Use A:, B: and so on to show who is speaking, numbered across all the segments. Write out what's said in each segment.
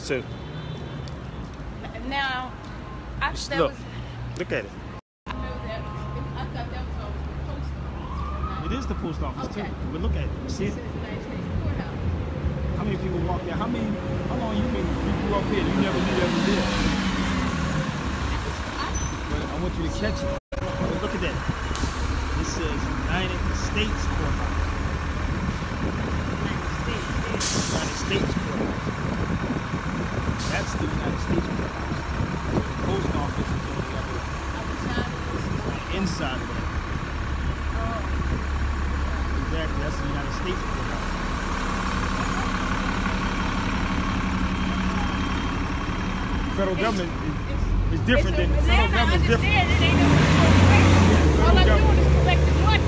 A: too.
B: Now,
A: Look at it.
B: I thought that was a post office.
A: It is the post office
B: Okay.
A: too. But look at it. See it? How many people walk there? How long you grew up here? You never knew that was there. But I want you to catch it. But look at that. This says United States Courthouse. United States Courthouse. That's the United States Courthouse. The post office is on the other inside of that. Exactly. That's the United States Courthouse. Federal government is different than federal government is different.
B: All I'm doing is collecting money.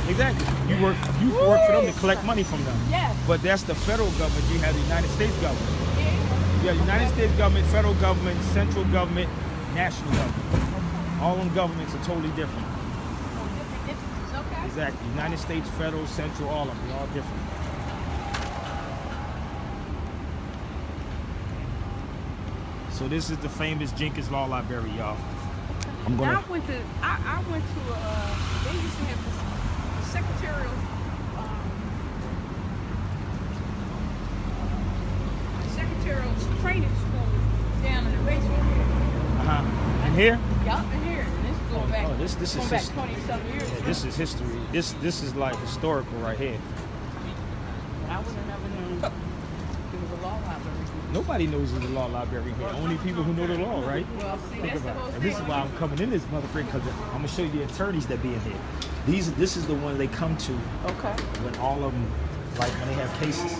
A: Exactly. You work for them to collect money from them.
B: Yes.
A: But that's the federal government. You have the United States government.
B: Yeah.
A: You have United States government, federal government, central government, national government. All them governments are totally different.
B: Different entities, okay.
A: Exactly. United States, federal, central, all of them. They're all different. So this is the famous Jenkins Law Library, y'all.
B: I went to they used to have this secretarial training school down in the basement here.
A: And here?
B: Yup, in here. And this is going back.
A: This is
B: going back 20-something years.
A: Yeah, this is history. This is like historical right here.
B: I would have never known there was a law library.
A: Nobody knows there's a law library here. Only people who know the law, right?
B: Well, see,
A: Think
B: that's
A: about
B: the whole
A: it.
B: thing.
A: And this is why I'm coming in this motherfucker, because I'm gonna show you the attorneys that be in here. This is the one they come to.
B: Okay.
A: When all of them, like when they have cases.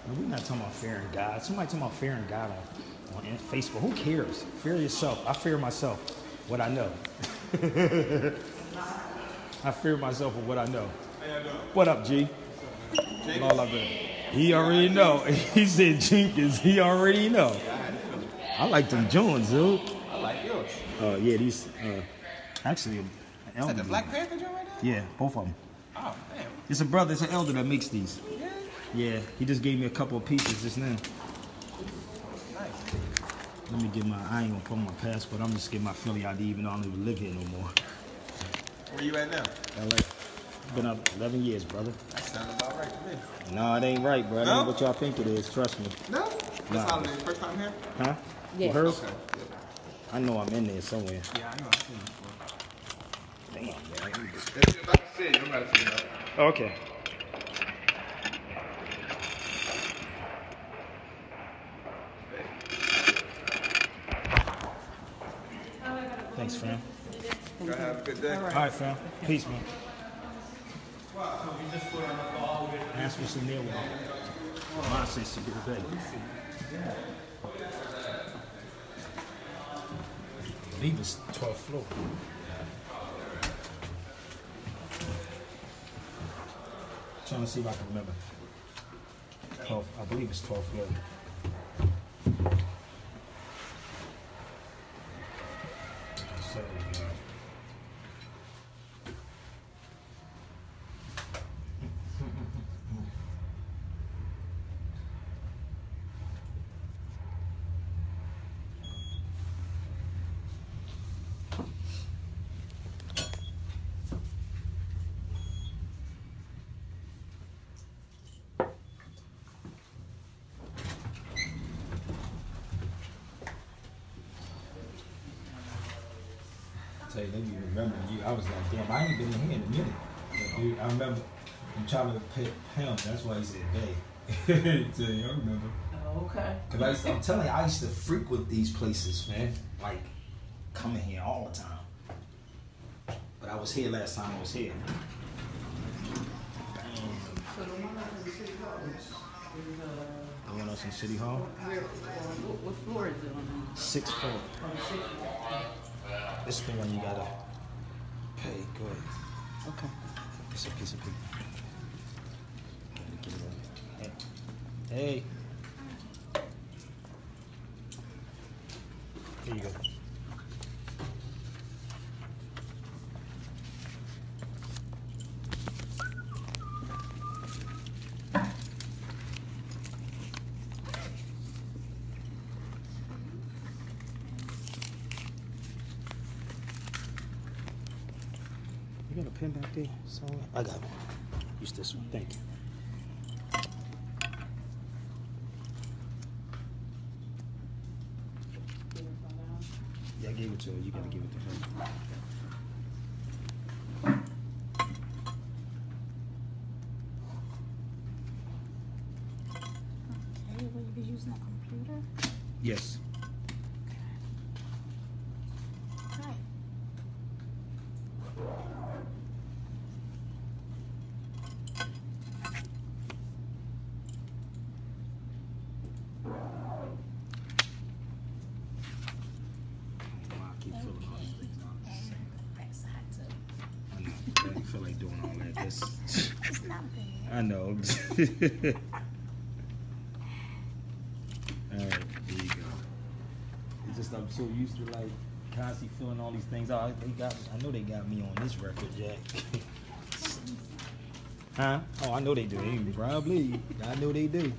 A: We're not talking about fearing God. Somebody talking about fearing God on Facebook. Who cares? Fear yourself. I fear myself, what I know. I fear myself with what I know. What up, G? All up there. He already know. He said Jenkins. He already know. I like them Jones, dude.
C: I like yours.
A: Yeah, these actually an
C: Is
A: elder.
C: that the Black Panther joint right there?
A: Yeah, both of them.
C: Oh, damn.
A: It's a brother. It's an elder that makes these.
C: Yeah.
A: Yeah, he just gave me a couple of pieces just now.
C: Nice.
A: Let me get I ain't gonna put my passport. I'm just getting my Philly ID even though I don't even live here no more.
C: Where you at now?
A: LA. Been up 11 years, brother.
C: That sounds about right to me.
A: No, it ain't right, bro. That
C: No?
A: ain't what y'all think it is. Trust me.
C: No? That's
A: Nah.
C: not the first time here?
A: Huh?
B: Yeah.
A: For hers?
C: Okay.
A: I know I'm in there somewhere.
C: Yeah, I know. I've seen it before.
A: Damn, man.
C: If I can see it, you don't gotta see it.
A: Okay. Thanks, fam.
C: Go have a good day.
A: All right, fam. Peace, man. Ask for some nail with mine says to get ready. I believe it's 12th floor. Trying to see if I can remember. 12th, I believe it's 12th floor. They be remembering you. I was like, damn, I ain't been in here in a minute. But dude, I remember I'm trying to pick him. That's why he said they. So I remember.
B: Oh, okay.
A: Cause I'm telling you, I used to frequent these places, man. Like coming here all the time. But I was here last time I was here.
B: So the one up in the city hall is
A: The one else in City Hall?
B: what floor is it on?
A: 6th floor.
B: On the 6th floor.
A: This is the one you gotta pay. Go ahead.
B: Okay.
A: It's a piece of paper. Get it right. Hey. Here you go. You got a pen back there? So I got one. Use this one. Thank you. Yeah, I gave it to her. You gotta give it to her.
B: Okay, will you be using a computer?
A: Yes.
B: Right.
A: I feel like doing all that.
B: It's not bad.
A: I know. All right, there you go. It's just I'm so used to like constantly filling all these things out. I know they got me on this record, Jack. Huh? Oh, I know they do. They probably. I know they do.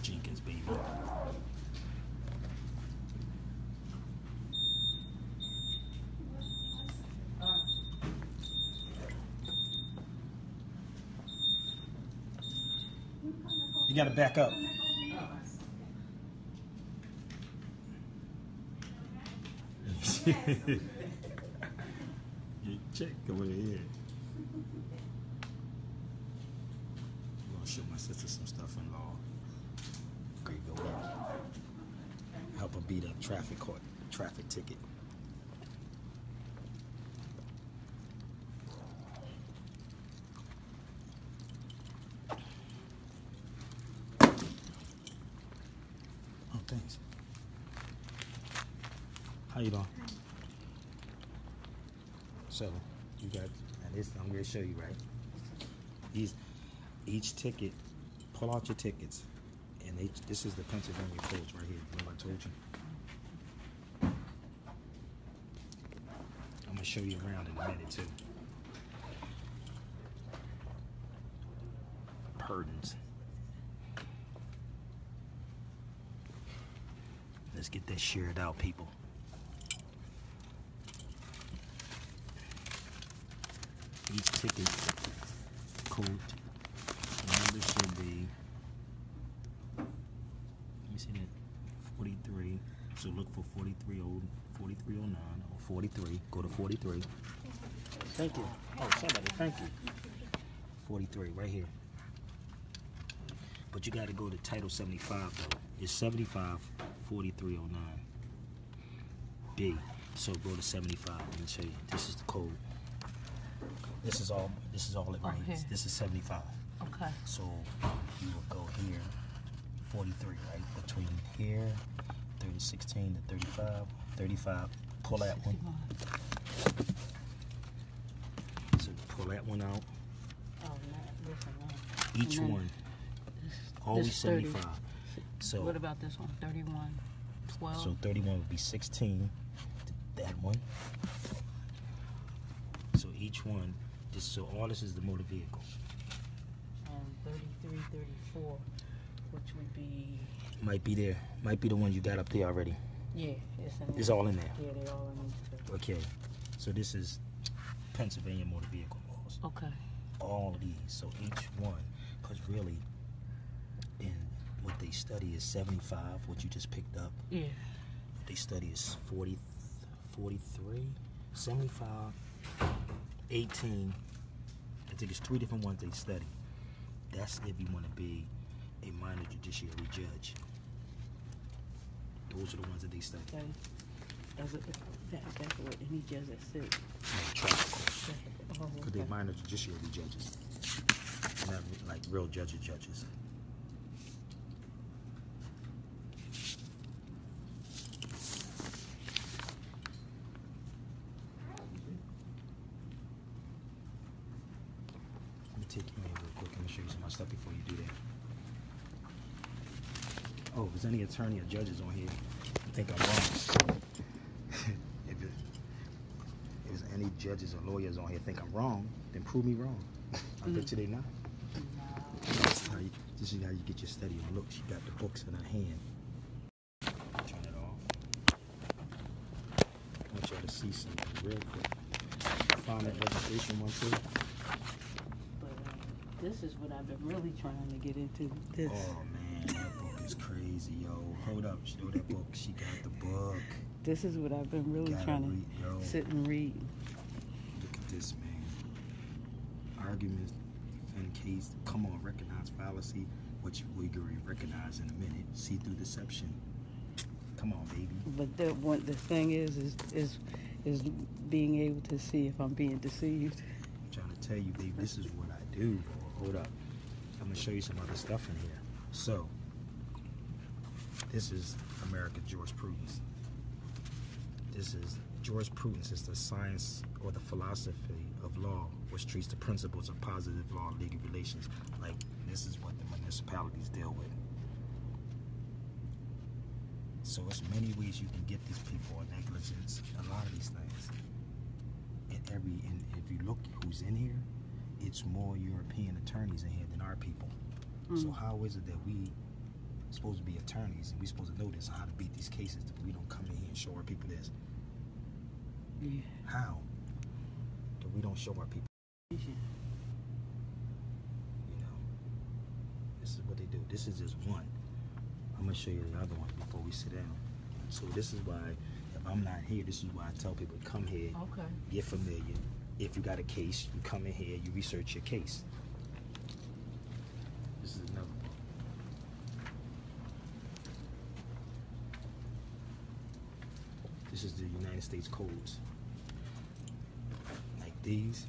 A: Jenkins, baby. You gotta back up. You check over here. I'm gonna show my sister some stuff in law. Great, go ahead. Help her beat a traffic ticket. Oh, thanks. How you doing? So, you got, and this I'm going to show you, right? Each ticket, pull out your tickets, and this is the Pennsylvania codes right here. Remember I told you? I'm going to show you around in a minute, too. Pardons. Let's get that shared out, people. Each ticket code number should be, let me see that, 43. So look for 4309 or 43. Go to 43. Thank you. Oh, somebody, thank you. 43 right here. But you got to go to Title 75 though. It's 75 4309 B. So go to 75. Let me show you. This is the code. This is all it means.
B: Okay.
A: This is 75.
B: Okay.
A: So you will go here, 43, right? Between here, 16 to 35. Pull that one. So pull that one out.
B: Oh, man, this one.
A: Each one. Always
B: this
A: 75. So
B: what about this one? 31, 12?
A: So 31 would be 16. That one. So each one. So all this is the motor vehicle.
B: 33, 34, which would be...
A: Might be there. Might be the one you got up there already.
B: Yeah, it's in there.
A: It's all in there.
B: Yeah, they're all in there.
A: Okay. So this is Pennsylvania motor vehicle laws.
B: Okay.
A: All of these. So each one. Because really, in what they study is 75, what you just picked up.
B: Yeah.
A: What they study is 40, 43, 75, 18. I think it's 3 different ones they study. That's if you want to be a minor judiciary judge. Those are the ones that they study.
B: Okay. That's what any judge that sits.
A: Traffic court.
B: Oh,
A: Because they're minor judiciary judges. They're not like real judges. Take you in real quick. Let me show you some of my stuff before you do that. Oh, if there's any attorney or judges on here, I think I'm wrong. if there's any judges or lawyers on here think I'm wrong, then prove me wrong. I bet you they not. This is how you get your study on. Look, she got the books in her hand. Turn it off. I want y'all to see something real quick. Find that registration one too.
B: But this is what I've been really trying to get into. This.
A: Oh man, that book is crazy, yo. Hold up, show that book. She got the book.
B: This is what I've been really trying to sit and read.
A: Look at this, man. Arguments, defend case. Come on, recognize fallacy, which we can recognize in a minute. See through deception. Come on, baby.
B: But the thing is being able to see if I'm being deceived.
A: I'm trying to tell you, baby, this is what I do. Hold up. I'm going to show you some other stuff in here. So, this is American jurisprudence. This is jurisprudence is the science or the philosophy of law, which treats the principles of positive law and legal relations. Like, this is what the municipalities deal with. So it's many ways you can get these people on negligence, a lot of these things. And if you look who's in here, it's more European attorneys in here than our people. So how is it that we supposed to be attorneys and we supposed to know this, how to beat these cases, that we don't come in here and show our people this?
B: Yeah.
A: How? That we don't show our people.
B: Yeah.
A: You know, this is what they do. This is just one. I'm gonna show you the other one before we sit down. So this is why, if I'm not here, this is why I tell people to come here, get familiar. If you got a case, you come in here, you research your case. This is another book. This is the United States codes. Like these,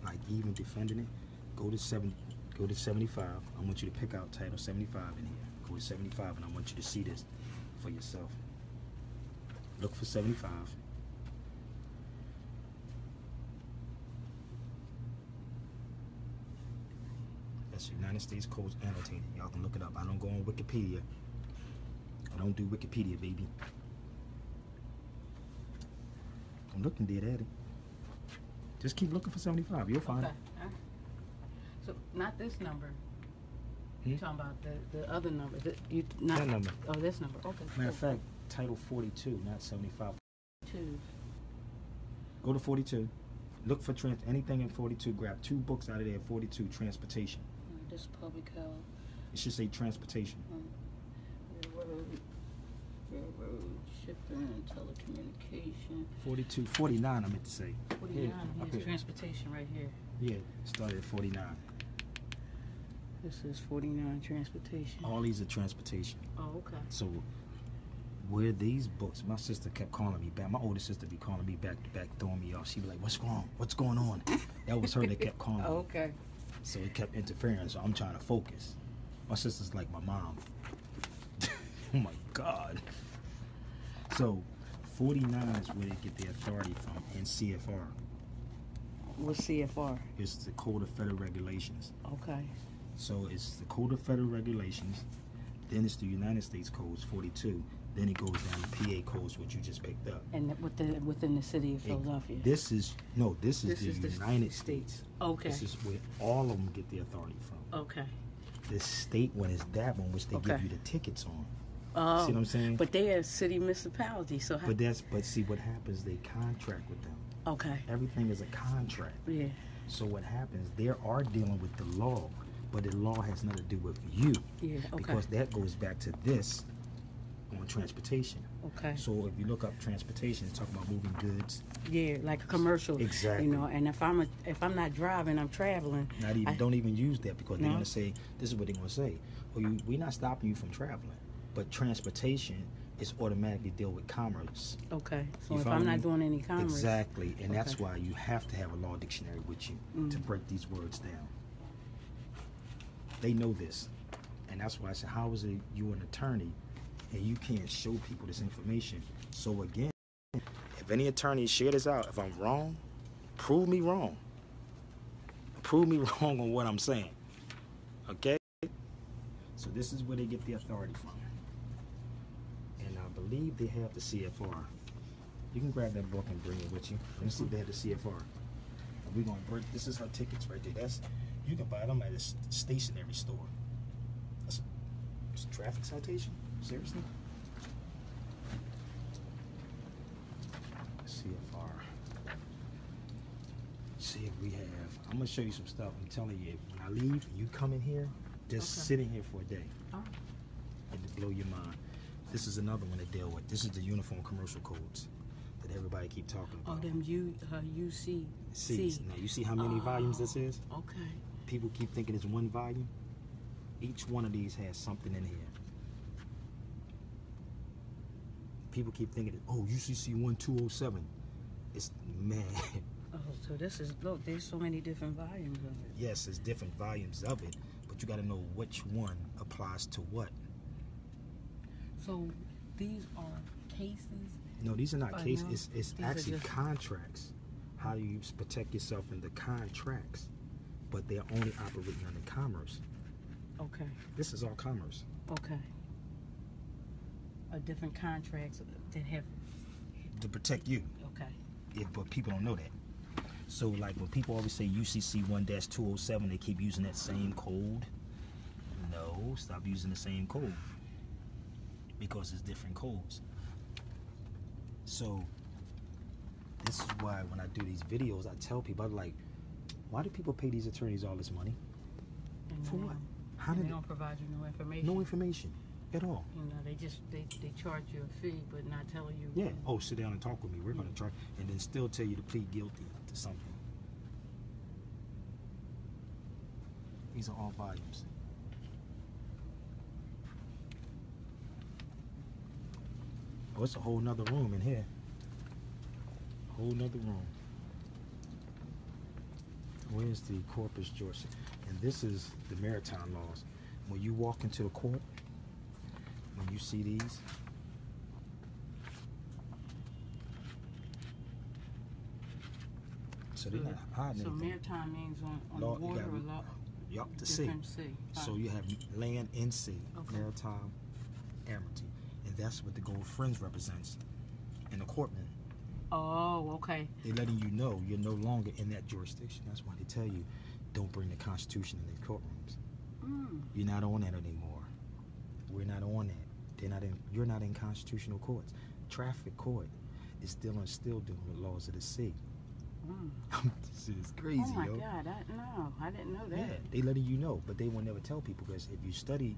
A: like even defending it, go to 75. I want you to pick out Title 75 in here. Go to 75, and I want you to see this for yourself. Look for 75. That's United States Codes annotated. Y'all can look it up. I don't go on Wikipedia. I don't do Wikipedia, baby. I'm looking dead at it. Just keep looking for 75. You'll find it.
B: So not this number.
A: Hmm?
B: You're talking about the other number.
A: That number.
B: Oh, this number. Okay.
A: Matter of fact, Title 42, not 75.
B: 2.
A: Go to 42. Look for anything in 42. Grab 2 books out of there. 42, transportation.
B: This public health.
A: It should say transportation.
B: Railroad, shipping, and telecommunication.
A: 42, 49, I meant to say.
B: 49,
A: here.
B: Transportation right here.
A: Yeah, started at 49.
B: This is 49, transportation.
A: All these are transportation.
B: Oh, okay.
A: So, where these books, my sister kept calling me back. My older sister be calling me back to back, throwing me off. She'd be like, what's wrong? What's going on? That was her that kept calling me.
B: Okay.
A: So it kept interfering, so I'm trying to focus. My sister's like my mom. Oh my God. So 49 is where they get their authority from in CFR.
B: What's CFR?
A: It's the Code of Federal Regulations.
B: Okay.
A: So it's the Code of Federal Regulations, then it's the United States Codes, 42, then it goes down to PA Codes, which you just picked up.
B: And within the city of Philadelphia?
A: This is the United States.
B: Okay.
A: This is where all of them get their authority from.
B: Okay.
A: The state one is that one which they give you the tickets on.
B: Oh.
A: See what I'm saying?
B: But they are city municipalities, so how?
A: But see what happens, they contract with them.
B: Okay.
A: Everything is a contract.
B: Yeah.
A: So what happens, they are dealing with the law, but the law has nothing to do with you.
B: Yeah, okay.
A: Because that goes back to this on transportation.
B: Okay.
A: So if you look up transportation, it's talking about moving goods.
B: Yeah, like a commercial.
A: Exactly.
B: You know, and if I'm not driving, I'm traveling.
A: Don't even use that, because they're gonna say, this is what they're gonna say. Well, we're not stopping you from traveling, but transportation is automatically deal with commerce.
B: Okay. So
A: You
B: if
A: follow
B: I'm
A: me?
B: not doing any commerce.
A: Exactly, and that's
B: Okay.
A: why you have to have a law dictionary with you to break these words down. They know this, and that's why I said, how is it you an attorney and you can't show people this information? So again, if any attorney share this out, if I'm wrong, prove me wrong. Prove me wrong on what I'm saying. Okay? So this is where they get the authority from. And I believe they have the CFR. You can grab that book and bring it with you. Let me see if they have the CFR. We're gonna break. This is her tickets right there. That's you can buy them at a stationery store. That's a traffic citation. Seriously? CFR. See if we have. I'm gonna show you some stuff. I'm telling you, when I leave, and you come in here, just sit in here for a day, and to blow your mind. This is another one to deal with. This is the Uniform Commercial Codes that everybody keep talking about.
B: Oh, them UC.
A: Now you see how many volumes this is?
B: Okay.
A: People keep thinking it's one volume. Each one of these has something in here. People keep thinking, oh, UCC 1207. It's mad.
B: Oh, so this is, look, there's so many different volumes of it.
A: Yes, there's different volumes of it, but you got to know which one applies to what.
B: So these are cases?
A: No, these are not cases.
B: No,
A: it's actually contracts. How you protect yourself in the contracts, but they're only operating under commerce.
B: Okay.
A: This is all commerce.
B: Okay. Different contracts that have
A: to protect you.
B: Okay.
A: But people don't know that. So like when people always say UCC 1-207, they keep using that same code. No, stop using the same code because it's different codes. So this is why when I do these videos, I tell people, I'm like, why do people pay these attorneys all this money?
B: And
A: for what? How
B: they
A: did
B: don't provide you no information.
A: No information at all.
B: You know, they charge you a fee, but not telling you.
A: Yeah. Oh, sit down and talk with me. We're going to try, and then still tell you to plead guilty to something. These are all volumes. Oh, it's a whole nother room in here. Whole nother room. Where's the corpus juris? And this is the maritime laws. When you walk into the court, when you see these, so they're not hiding anything.
B: So maritime means on
A: Law,
B: water or law?
A: Yup, the sea. So you have land and sea,
B: okay.
A: Maritime, amity. And that's what the gold fringe represents in the courtroom.
B: Oh, okay.
A: They're letting you know you're no longer in that jurisdiction. That's why they tell you, don't bring the Constitution in these courtrooms. You're not on that anymore. We're not on that. They're not in. You're not in constitutional courts. Traffic court is still dealing with laws of the sea. This is crazy,
B: oh my
A: yo.
B: God, I didn't know that.
A: Yeah, they letting you know, but they will never tell people because if you study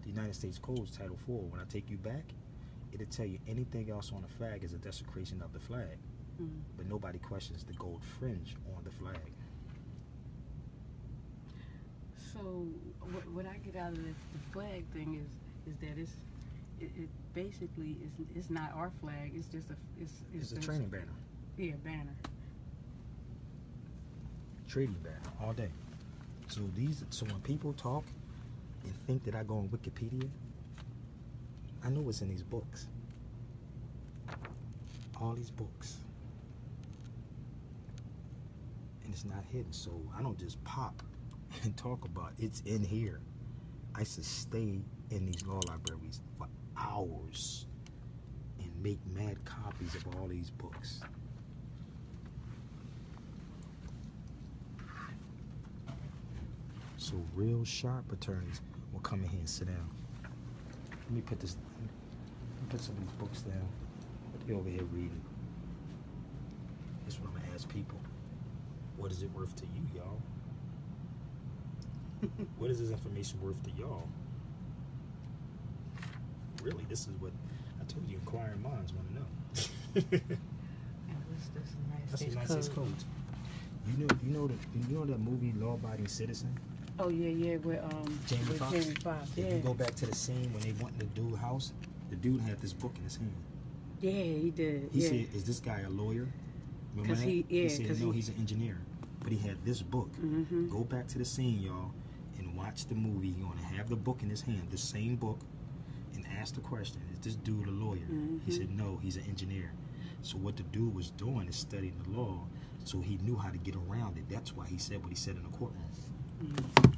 A: the United States Codes, Title 4, when I take you back, it'll tell you anything else on the flag is a desecration of the flag. But nobody questions the gold fringe on the flag.
B: So what I get out of the flag thing is that it basically it's not our flag. It's just
A: It's a training banner.
B: Yeah, banner.
A: Trading banner all day. So when people talk and think that I go on Wikipedia, I know what's in these books. All these books. And it's not hidden, so I don't just pop and talk about it. It's in here. I used to stay in these law libraries for hours and make mad copies of all these books. So real sharp attorneys will come in here and sit down. Let me put some of these books down. They're over here reading. That's what I'm gonna ask people. What is it worth to you, y'all? What is this information worth to y'all? Really, this is what I told you. Inquiring minds want to know.
B: And what's this
A: That's the United States Code. You know that movie Law Abiding Citizen?
B: Oh yeah, with
A: Jamie Foxx.
B: Yeah.
A: If you go back to the scene when they went to the dude's house, the dude had this book in his hand.
B: Yeah, he did.
A: He said, "Is this guy a lawyer?" Remember that? He said, "No, he's an engineer." But he had this book. Go back to the scene, y'all, and watch the movie. You're gonna have the book in his hand, the same book, and ask the question: is this dude a lawyer? He said, "No, he's an engineer." So what the dude was doing is studying the law, so he knew how to get around it. That's why he said what he said in the courtroom.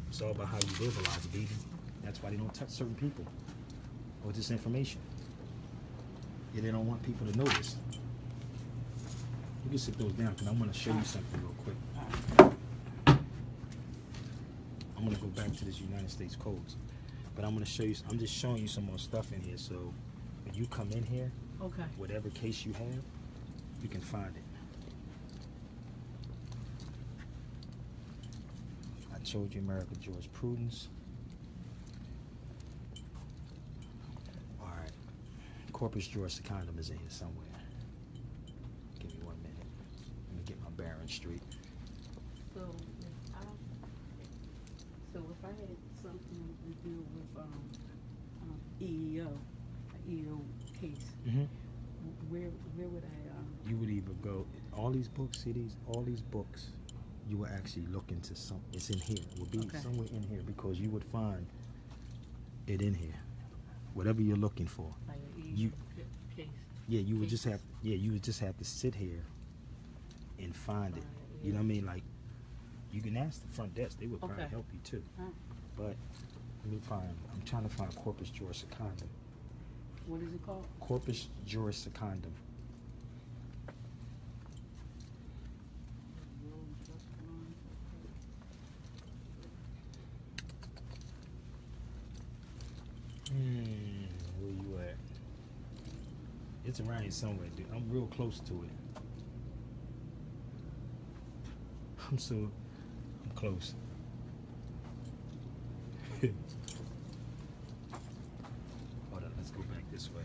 A: It's all about how you verbalize it, baby. That's why they don't touch certain people or this information. Yeah, they don't want people to know this. You can sit those down because I want to show you something real quick. I'm going to go back to this United States codes. But I'm going to show you, I'm just showing you some more stuff in here. So when you come in here,
B: Okay.
A: whatever case you have, you can find it. I told you America jurisprudence. All right. Corpus juris secundum is in here somewhere. Give me 1 minute. Let me get my bearings straight.
B: So if I had something to do with EEO, an EEO case, where would I?
A: You would either go all these books, all these books. You will actually look into some. It's in here. It will be somewhere in here because you would find it in here. Whatever you're looking for.
B: Like an EEO case.
A: Yeah, you would just have. Yeah, you would just have to sit here and find it. You know what I mean? Like, you can ask the front desk; they would probably help you too. But let me find. I'm trying to find corpus juris secundum.
B: What is it called?
A: Corpus juris secundum. Where you at? It's around here somewhere, dude. I'm real close to it. I'm close. Hold on, let's go back this way.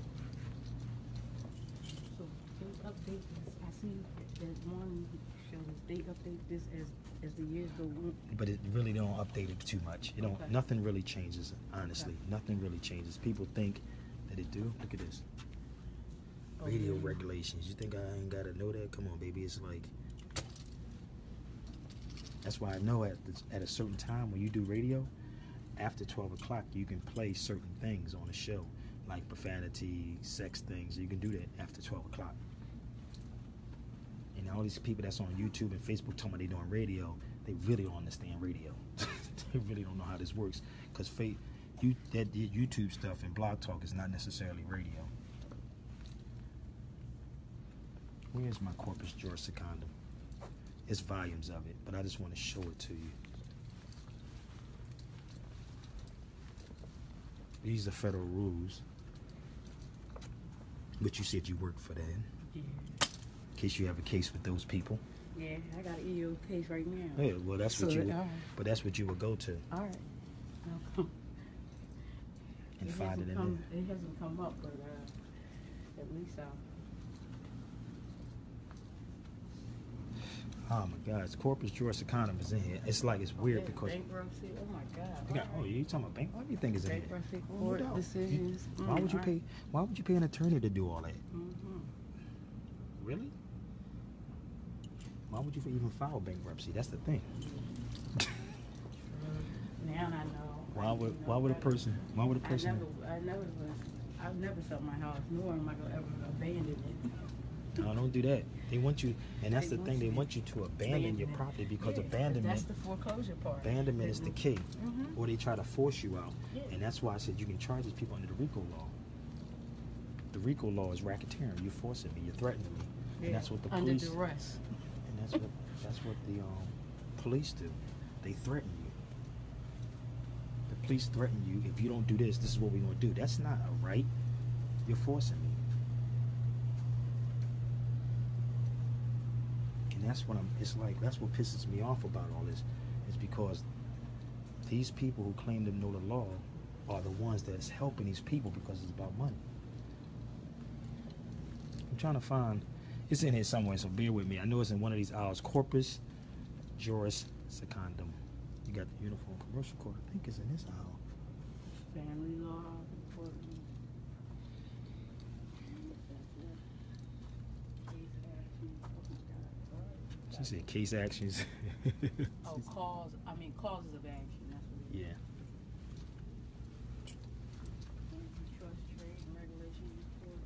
B: So they update this. I see that one shows they update this as the years go on.
A: But it really don't update it too much. You don't. Nothing really changes. Honestly, nothing really changes. People think that it do. Look at this. Radio regulations. You think I ain't gotta know that? Come on, baby. It's like. That's why I know at a certain time when you do radio, after 12 o'clock, you can play certain things on the show, like profanity, sex things. You can do that after 12 o'clock. And all these people that's on YouTube and Facebook talking about they doing radio, they really don't understand radio. They really don't know how this works. Because that YouTube stuff and blog talk is not necessarily radio. Where's my corpus juris secundum? It's volumes of it, but I just want to show it to you. These are federal rules. But you said you work for that.
B: Yeah.
A: In case you have a case with those people.
B: Yeah, I got an EEO case right now.
A: Yeah, well, that's what you would, but that's what you would go to.
B: All right. I'll come.
A: And find it in there.
B: It hasn't come up, but at least I'll.
A: Oh my God, it's corpus juris secundum is in here. It's like it's weird because
B: bankruptcy. Oh my God.
A: You talking about bank? What do you think is in here?
B: Bankruptcy court decisions.
A: Why would you pay? Why would you pay an attorney to do all that? Really? Why would you even file bankruptcy? That's the thing.
B: Now I know.
A: Why would a person?
B: I've never sold my house, nor am I gonna ever abandon it.
A: No, don't do that. They want you, and that's the thing. They want you to abandon your property because abandonment.
B: That's the foreclosure part.
A: Abandonment is the key, or they try to force you out, and that's why I said you can charge these people under the RICO law. The RICO law is racketeering. You're forcing me. You're threatening me, and that's what the police.
B: Under duress.
A: And that's what the police do. They threaten you. The police threaten you. If you don't do this, this is what we're gonna do. That's not a right. You're forcing me. And that's what that's what pisses me off about all this, is because these people who claim to know the law are the ones that's helping these people because it's about money. I'm trying to find, it's in here somewhere, so bear with me. I know it's in one of these aisles. Corpus juris secundum. You got the uniform commercial code. I think it's in this aisle.
B: Family law.
A: She said case actions.
B: Causes of action. That's what it is.
A: Yeah.
B: Trust, trade, and regulation report.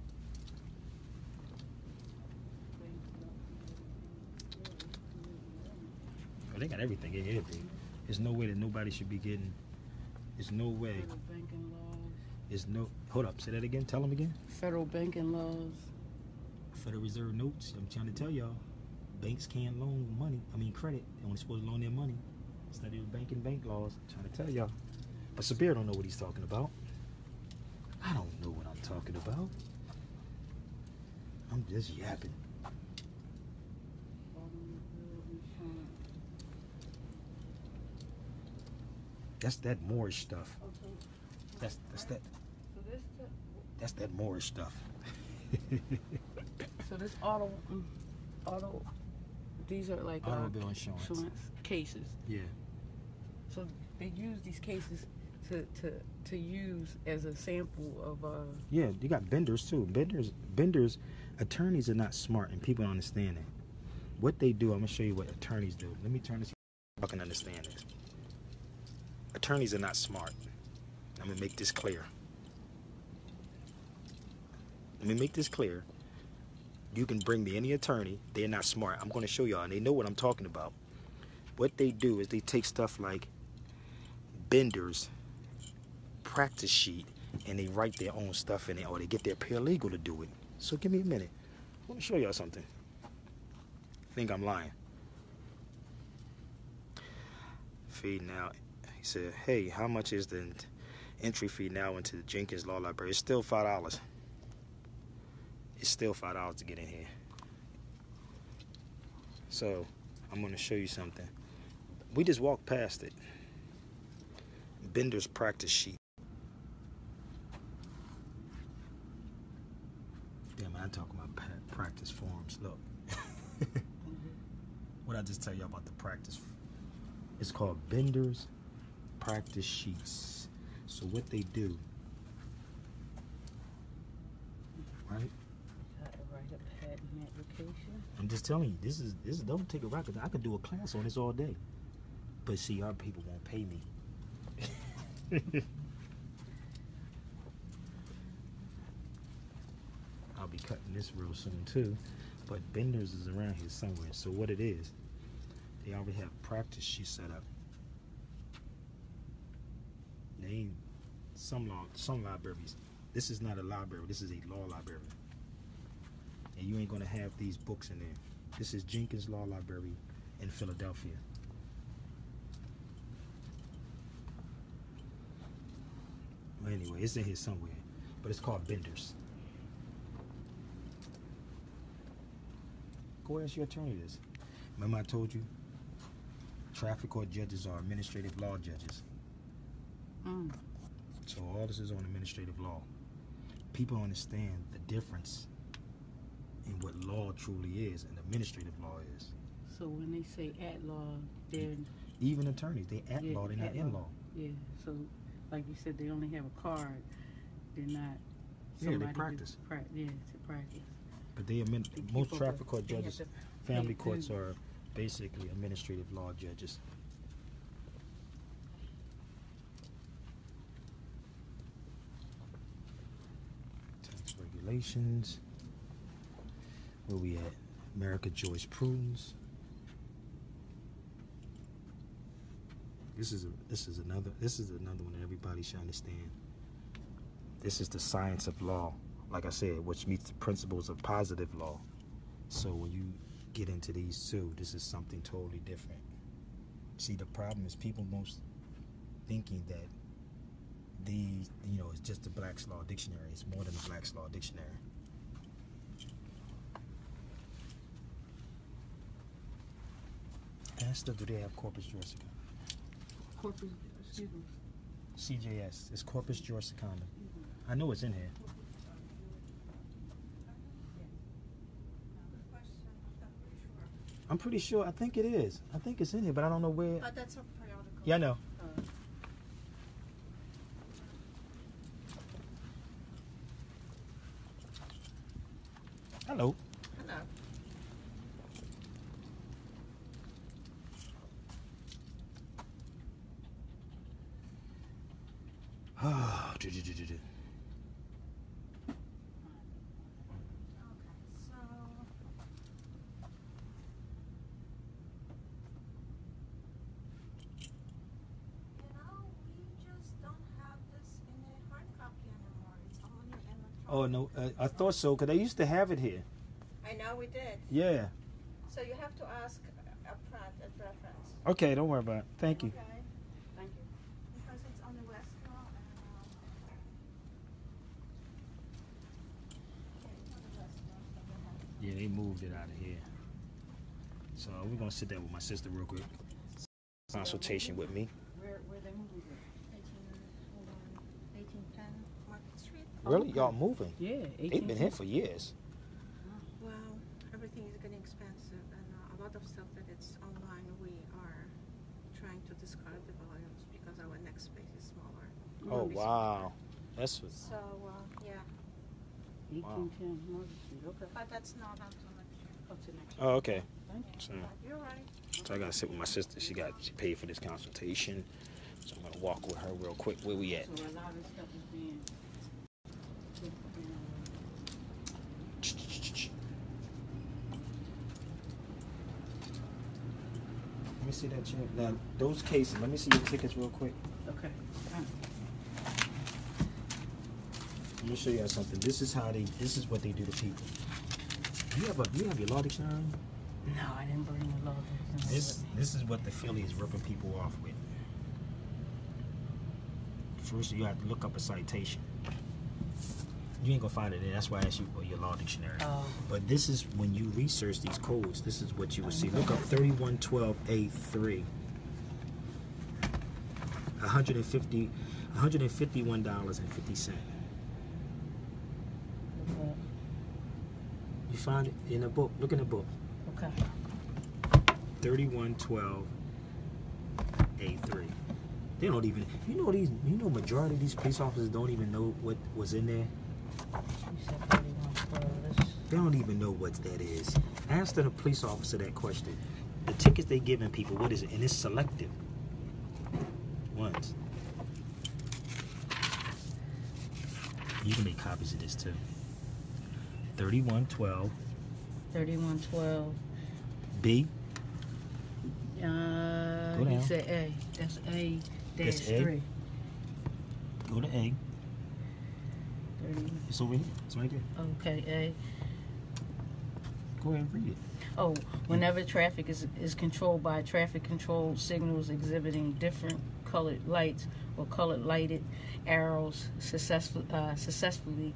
A: Oh, they got everything in here, dude. There's no way that nobody should be getting. There's no way.
B: Federal banking laws.
A: There's no. Hold up. Say that again. Tell them again.
B: Federal banking laws.
A: Federal Reserve notes. I'm trying to tell y'all. banks can't loan money. I mean credit. They're only supposed to loan their money. Study of bank laws. I'm trying to tell y'all. But Sabir don't know what he's talking about. I don't know what I'm talking about. I'm just yapping. That's that Moorish stuff. That's that. That's that Moorish stuff.
B: So this auto, these are like
A: automobile insurance
B: cases.
A: Yeah.
B: So they use these cases to use as a sample of.
A: Yeah, you got benders too. Benders. Attorneys are not smart, and people don't understand that. What they do, I'm gonna show you what attorneys do. Let me turn this so I can understand this. Attorneys are not smart. I'm gonna make this clear. Let me make this clear. You can bring me any attorney. They're not smart. I'm gonna show y'all, and they know what I'm talking about. What they do is they take stuff like Bender's practice sheet and they write their own stuff in it, or they get their paralegal to do it. So give me a minute. I want to show y'all something. I think I'm lying. Fee now. He said, hey, how much is the entry fee now into the Jenkins Law Library? It's still $5. It's still $5 to get in here. So I'm going to show you something. We just walked past it. Bender's practice sheet. Damn, I'm talking about practice forms. Look. What I just tell you about the practice? It's called Bender's practice sheets. So what they do, right?
B: Write a patent application.
A: I'm just telling you, this is don't take a record. I could do a class on this all day. But see, our people won't pay me. I'll be cutting this real soon too. But Bender's is around here somewhere. So what it is, they already have practice sheets set up. They ain't some libraries. This is not a library. This is a law library. And you ain't gonna have these books in there. This is Jenkins Law Library in Philadelphia. Well, anyway, it's in here somewhere. But it's called Bender's. Go ask your attorney this. Remember I told you? Traffic court judges are administrative law judges. So all this is on administrative law. People understand the difference in what law truly is and administrative law is.
B: So when they say at law, they're...
A: Even attorneys, they at law, they're not in law.
B: Yeah, so like you said, they only have a card. They're not...
A: Yeah, they practice.
B: To practice.
A: But most traffic court judges, family courts are basically administrative law judges. Tax regulations. Where we at? America jurisprudence. This is another one that everybody should understand. This is the science of law, like I said, which meets the principles of positive law. So when you get into these two, this is something totally different. See, the problem is people most thinking that these, it's just the Black's Law Dictionary. It's more than the Black's Law Dictionary. Ask them, do they have Corpus Juris Secundum?
B: Corpus, excuse me.
A: CJS. It's Corpus Juris Secundum. I know it's in here. I'm pretty sure. I think it is. I think it's in here, but I don't know where.
D: That's a periodical.
A: Yeah, I know. Hello.
D: Hello.
A: Oh no, I thought so because I used to have it here.
D: I know we did.
A: Yeah.
D: So you have to ask upfront at reference.
A: Okay, don't worry about it. Thank you.
D: Okay.
B: Thank you.
D: Because it's on the west now and yeah, it's on the west now, so they have to-
A: Yeah, they moved it out of here. So we're gonna sit there with my sister real quick. Consultation with me.
B: Where they moving it?
D: 1810 Market Street.
A: Really? Y'all moving?
B: Yeah,
A: They've been here for years.
D: Well, everything is getting expensive, and a lot of stuff that it's online, we are trying to discard the volumes because our next space is smaller.
A: Oh wow, that's what.
D: So yeah,
B: 1810 Market Street. Okay.
D: but that's not until next year.
B: Up to next.
A: Oh okay.
B: Thank you.
A: So,
D: You're right.
A: so I gotta sit with my sister. She paid for this consultation. So I'm gonna walk with her real quick. Where we at?
B: So a lot of this stuff is being.
A: Let me see that check. Now those cases. Let me see your tickets real quick.
B: Okay.
A: Let me show you something. This is what they do to people. You have your law dictionary?
B: No, I didn't bring the law.
A: This is what the Philly is ripping people off with. First, you have to look up a citation. You ain't gonna find it there. That's why I asked you for your law dictionary.
B: Oh.
A: But this is when you research these codes. This is what you will see. Look up 3112A3. $151.50. You find it in a book. Look in the book.
B: Okay.
A: 3112A3. They don't even. Majority of these police officers don't even know what was in there.
B: You said 3112.
A: They don't even know what that is. Ask the police officer that question. The tickets they giving people, what is it? And it's selective ones. You can make copies of this too. 3112
B: 3112.
A: B.
B: He
A: down.
B: said A. That's A
A: That's
B: dash
A: A.
B: 3.
A: Go to A.
B: 30.
A: It's over here. It's right there.
B: Okay, A.
A: Go ahead and read it.
B: Oh, whenever traffic is controlled by traffic control signals exhibiting different colored lights or colored lighted arrows successfully,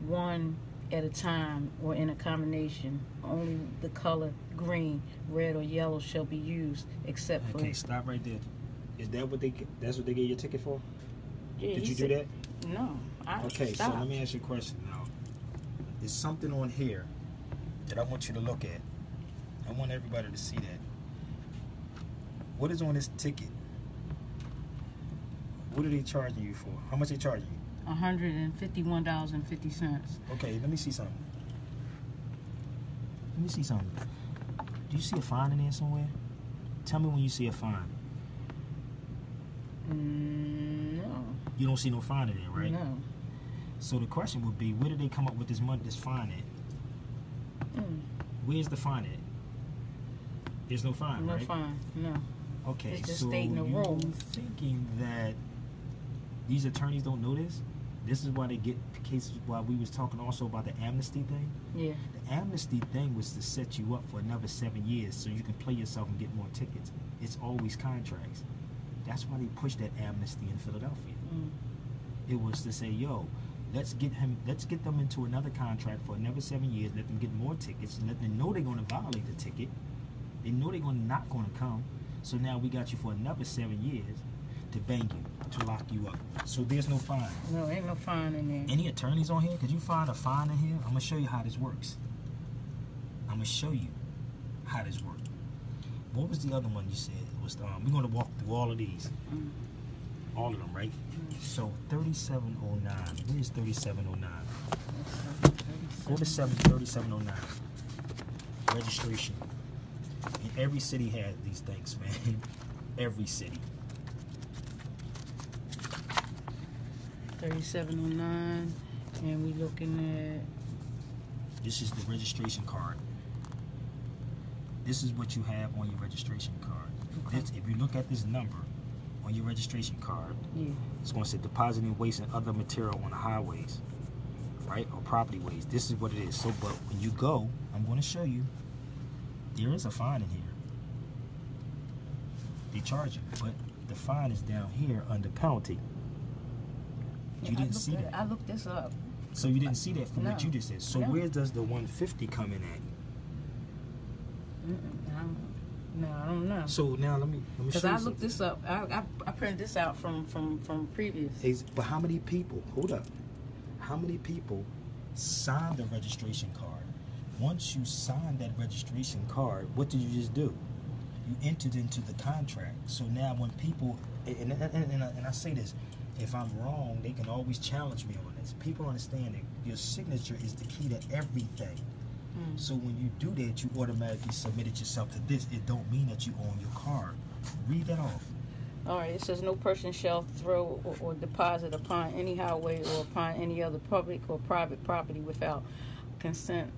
B: one at a time or in a combination, only the color green, red, or yellow shall be used, except for.
A: Okay, stop right there. Is that what that's what they gave you a ticket for?
B: Yeah,
A: Did
B: he
A: you do
B: said-
A: that?
B: No.
A: Okay,
B: stopped.
A: so let me ask you a question now. There's something on here that I want you to look at. I want everybody to see that. What is on this ticket? What are they charging you for? How much they charging you?
B: $151.50.
A: Okay, let me see something. Let me see something. Do you see a fine in there somewhere? Tell me when you see a fine.
B: No.
A: You don't see no fine in there, right?
B: No.
A: So the question would be, where did they come up with this money, this fine at? Where's the fine at? There's no fine,
B: No
A: right?
B: fine. No.
A: Okay,
B: It's just
A: so
B: stating the
A: you
B: rules.
A: thinking that these attorneys don't know this? This is why they get cases. Why we was talking also about the amnesty thing.
B: Yeah.
A: The amnesty thing was to set you up for another 7 years, so you can play yourself and get more tickets. It's always contracts. That's why they pushed that amnesty in Philadelphia. It was to say, yo, let's get them into another contract for another 7 years. Let them get more tickets. Let them know they're going to violate the ticket. They know they're not going to come. So now we got you for another 7 years to bang you, to lock you up. So there's no fine.
B: No, ain't no fine in there.
A: Any attorneys on here? Could you find a fine in here? I'm gonna show you how this works. I'm gonna show you how this works. What was the other one you said? It was we're gonna walk through all of these, all of them, right? So 3709. Where is 3709? Go to 3709. Registration. And every city has these things, man. Every city.
B: 3709, and we looking at.
A: This is the registration card. This is what you have on your registration card.
B: Okay.
A: If you look at this number on your registration card,
B: Yeah.
A: it's going to say depositing waste and other material on the highways, right, or property ways. This is what it is. So, but when you go, I'm going to show you. There is a fine in here. They charge you, but the fine is down here under penalty.
B: Yeah,
A: You didn't see that.
B: I looked this up.
A: So you didn't see that from what
B: No.
A: you just said. So
B: No.
A: where does the 150 come in at?
B: No, I don't know.
A: So now let me
B: Because
A: show you
B: I looked this up. I printed this out from previous.
A: But how many people? Hold up. How many people signed the registration card? Once you signed that registration card, what did you just do? You entered into the contract. So now when people and I say this, if I'm wrong, they can always challenge me on this. People understand that your signature is the key to everything. So when you do that, you automatically submitted yourself to this. It don't mean that you own your card. Read that off.
B: All right, it says no person shall throw or deposit upon any highway or upon any other public or private property without consent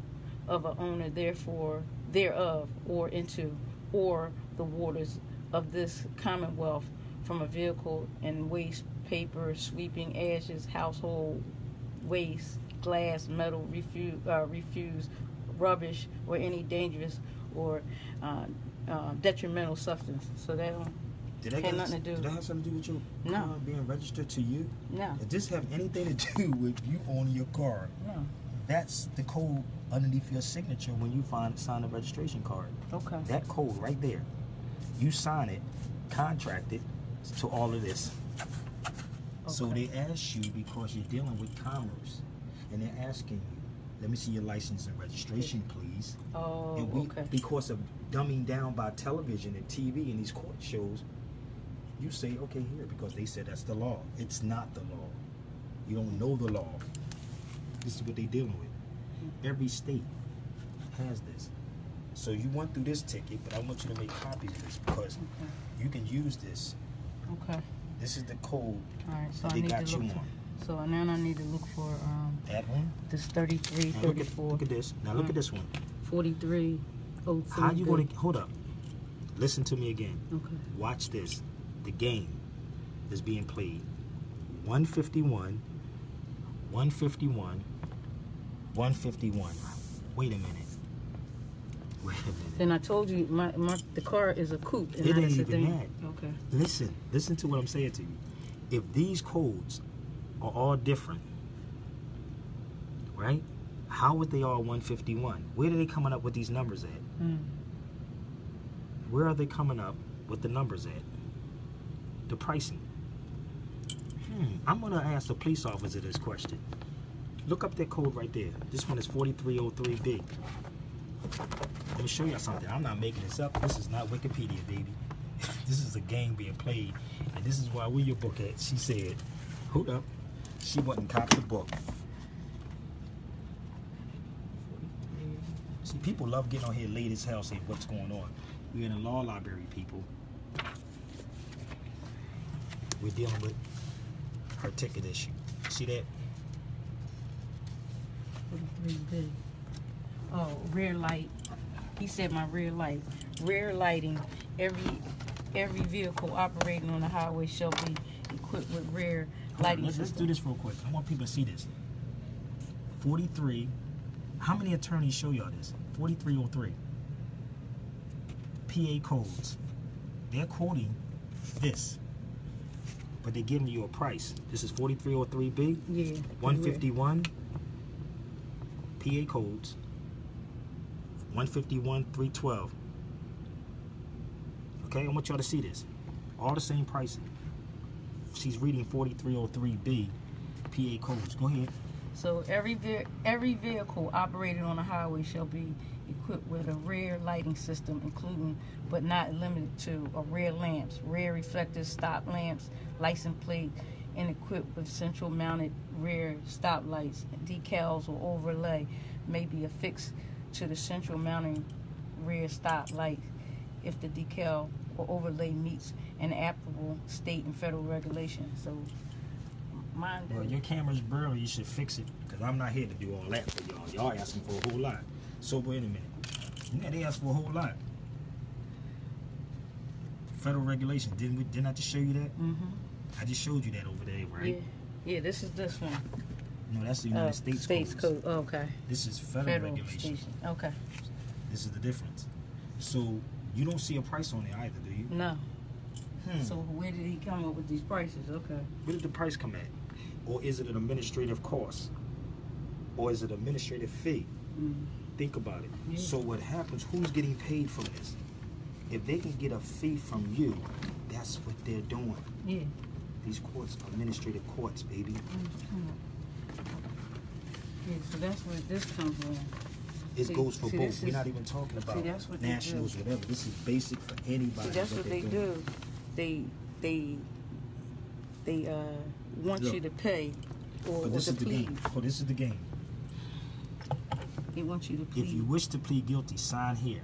B: of an owner thereof or into or the waters of this commonwealth from a vehicle and waste paper, sweeping, ashes, household waste, glass, metal, refuse, rubbish, or any dangerous or detrimental substance. So that don't have nothing to do.
A: Did that have something to do with your
B: No.
A: car being registered to you?
B: No.
A: Did this have anything to do with you owning your car?
B: No.
A: That's the code underneath your signature when you sign a registration card.
B: Okay.
A: That code right there. You sign it, contract it to all of this. So they ask you because you're dealing with commerce, and they're asking you, let me see your license and registration, please.
B: Oh,
A: And we,
B: okay.
A: because of dumbing down by television and TV and these court shows, you say, okay, here, because they said that's the law. It's not the law. You don't know the law. This is what they're dealing with. Every state has this. So you went through this ticket, but I want you to make copies of this because you can use this.
B: Okay.
A: This is the code
B: All right. So
A: that
B: I
A: they
B: need
A: got
B: to
A: you
B: look for.
A: on.
B: So now I need to look for
A: That one?
B: this 33,
A: Now
B: 34,
A: look at this. Now look at this one.
B: 43, 03.
A: How you going to, hold up. Listen to me again.
B: Okay.
A: Watch this. The game is being played. 151, 151, 151. Wait a minute. Wait a minute.
B: Then I told you the car is a coupe. And
A: It
B: not a
A: ain't even
B: sedan.
A: that.
B: Okay.
A: Listen to what I'm saying to you. If these codes are all different, right? How would they all 151? Where are they coming up with these numbers at? Where are they coming up with the numbers at? The pricing. I'm going to ask the police officer this question. Look up that code right there. This one is 4303B. Let me show you something. I'm not making this up. This is not Wikipedia, baby. This is a game being played. And this is why where your book at? She said, hold up. She went and copped the book. See, people love getting on here late as hell saying what's going on. We're in a law library, people. We're dealing with her ticket issue. See that?
B: 43B. Oh, rear light. He said my rear light. Rear lighting. Every vehicle operating on the highway shall be equipped with rear lighting
A: Let's
B: system.
A: do this real quick. I want people to see this. 43. How many attorneys show y'all this? 4303. PA codes. They're quoting this, but they're giving you a price. This is 4303B.
B: Yeah.
A: 151. PA codes. 151 312. Okay, I want y'all to see this. All the same pricing. She's reading 4303B PA codes. Go ahead.
B: So every vehicle operating on a highway shall be equipped with a rear lighting system, including but not limited to a rear lamps, rear reflectors, stop lamps, license plate, and equipped with central mounted rear stop lights. Decals or overlay may be affixed to the central mounting rear stop light if the decal or overlay meets an applicable state and federal regulation. So mine.
A: Well, your camera's burly. You should fix it because I'm not here to do all that for y'all. Y'all asking for a whole lot. So wait a minute. Yeah, they asked for a whole lot. Federal regulation. Didn't I just show you that? I just showed you that over there, right?
B: Yeah. This is this one.
A: No, that's the United States
B: States
A: codes.
B: code. Okay.
A: This is federal regulation.
B: Station. Okay.
A: This is the difference. So you don't see a price on there either, do you?
B: No. So where did he come up with these prices? Okay.
A: Where did the price come at? Or is it an administrative cost? Or is it an administrative fee? Think about it.
B: Yeah.
A: So what happens, who's getting paid from this? If they can get a fee from you, that's what they're doing.
B: Yeah.
A: These courts, administrative courts, baby.
B: Yeah, so that's where this comes in.
A: It goes for both. We're not even talking about
B: that's what
A: nationals, whatever. This is basic for anybody.
B: See, that's what they do. They want you to pay or
A: But this
B: to
A: is the
B: plead.
A: game. Oh, this is the game.
B: They want you to plead.
A: If you wish to plead guilty, sign here.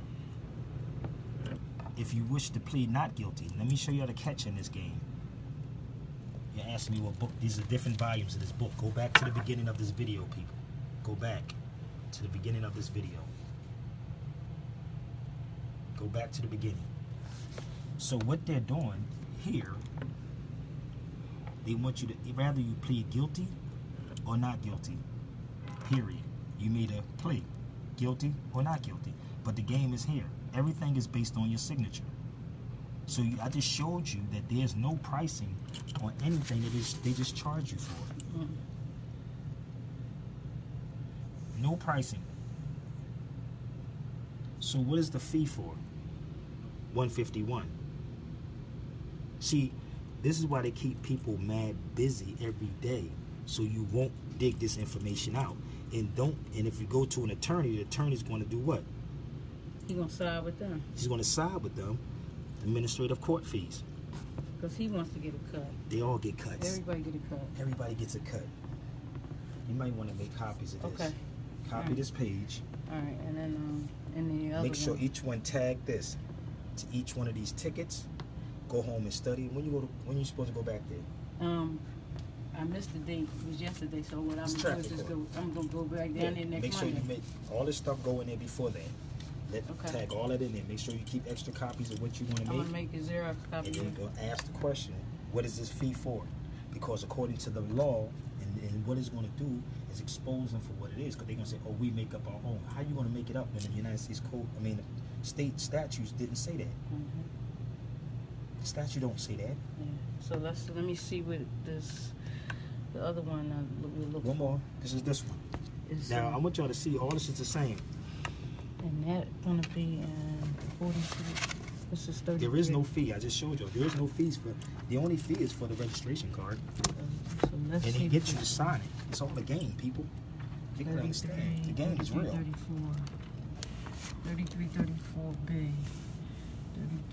A: If you wish to plead not guilty, let me show you how to catch in this game. You're asking me what book. These are different volumes of this book. Go back to the beginning of this video, people. Go back to the beginning of this video. Go back to the beginning. So what they're doing here, they want you to, rather you plead guilty or not guilty, period. You made a plea, guilty or not guilty. But the game is here. Everything is based on your signature. So I just showed you that there's no pricing on anything. They just charge you for it. No pricing. So what is the fee for? $151. See, this is why they keep people mad busy every day, so you won't dig this information out. And if you go to an attorney, the attorney's going to do what?
B: He's going to side with them.
A: He's going to side with them. Administrative court fees.
B: Because he wants to get a cut.
A: They all get cuts.
B: Everybody get a cut.
A: Everybody gets a cut. You might want to make copies of this.
B: Okay.
A: Copy this page.
B: All right, and then in the other
A: Make sure
B: one.
A: each one tag this to each one of these tickets. Go home and study. When you supposed to go back there?
B: I missed the date. It was yesterday, so what I'm
A: It's
B: going to do is
A: traffic
B: just
A: court.
B: I'm going to go back down there next
A: Make sure
B: Monday.
A: you make all this stuff go in there before that.
B: Okay.
A: Tag all that in there. Make sure you keep extra copies of what you want to
B: I'm
A: make.
B: going to make a Xerox copy.
A: And then go ask the question, what is this fee for? Because according to the law, and what it's going to do is expose them for what it is. Because they're going to say, oh, we make up our own. How you going to make it up when the United States Code, the state statutes didn't say that? The statute don't say that.
B: Yeah. So let me see what the other one we'll look
A: One
B: for.
A: more. This is this one.
B: Is,
A: Now, I want y'all to see all this is the same.
B: and that's going to be in 42. This is 33.
A: There is no fee. I just showed you. There is no fees for. The only fee is for the registration card,
B: So let's
A: and
B: see.
A: he gets you to sign it. It's all a game, people. You gotta understand. The game is real.
B: 3334B.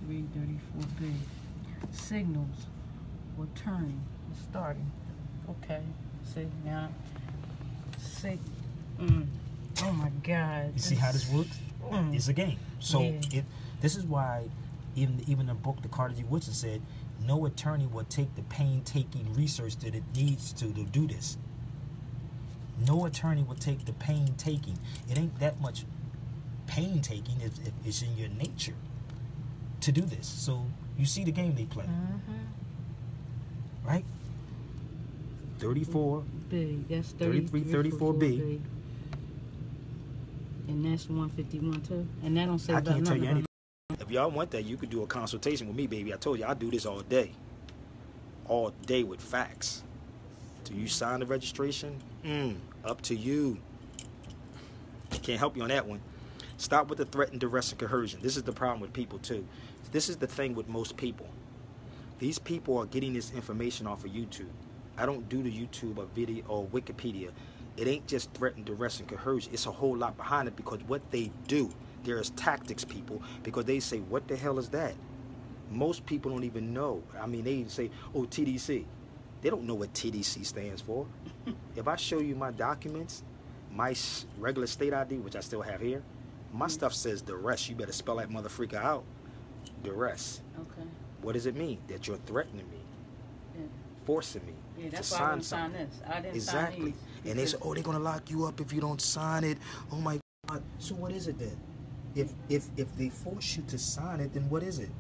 B: 3334B. Signals were turning, starting. Okay. See now. Oh my God.
A: You see how this works? It's a game. So
B: Yeah.
A: this is why even the book, the Carter G. Woodson said, no attorney will take the painstaking research that it needs to do this. No attorney will take the painstaking. It ain't that much painstaking if it's in your nature to do this. So you see the game they play, right? 34.
B: B. That's
A: 3334B.
B: And that's 151 too. And that don't say
A: I
B: about
A: can't tell you
B: nothing
A: anything. If y'all want that, you could do a consultation with me, baby. I told you I do this all day. All day with facts. Do you sign the registration? Up to you. Can't help you on that one. Stop with the threat and duress and coercion. This is the problem with people too. This is the thing with most people. These people are getting this information off of YouTube. I don't do the YouTube or video or Wikipedia. It ain't just threat and duress and coercion. It's a whole lot behind it because what they do, there's tactics, people, because they say, what the hell is that? Most people don't even know. I mean, they say, oh, TDC. They don't know what TDC stands for. If I show you my documents, my regular state ID, which I still have here, my stuff says duress. You better spell that motherfreaker out. Duress.
B: Okay.
A: What does it mean? That you're threatening me, forcing me
B: Yeah, that's
A: to
B: why I
A: sign
B: didn't sign
A: something.
B: this. I didn't
A: Exactly.
B: sign these.
A: And they say, oh, they're gonna lock you up if you don't sign it. Oh my God. So what is it then? If they force you to sign it, then what is it?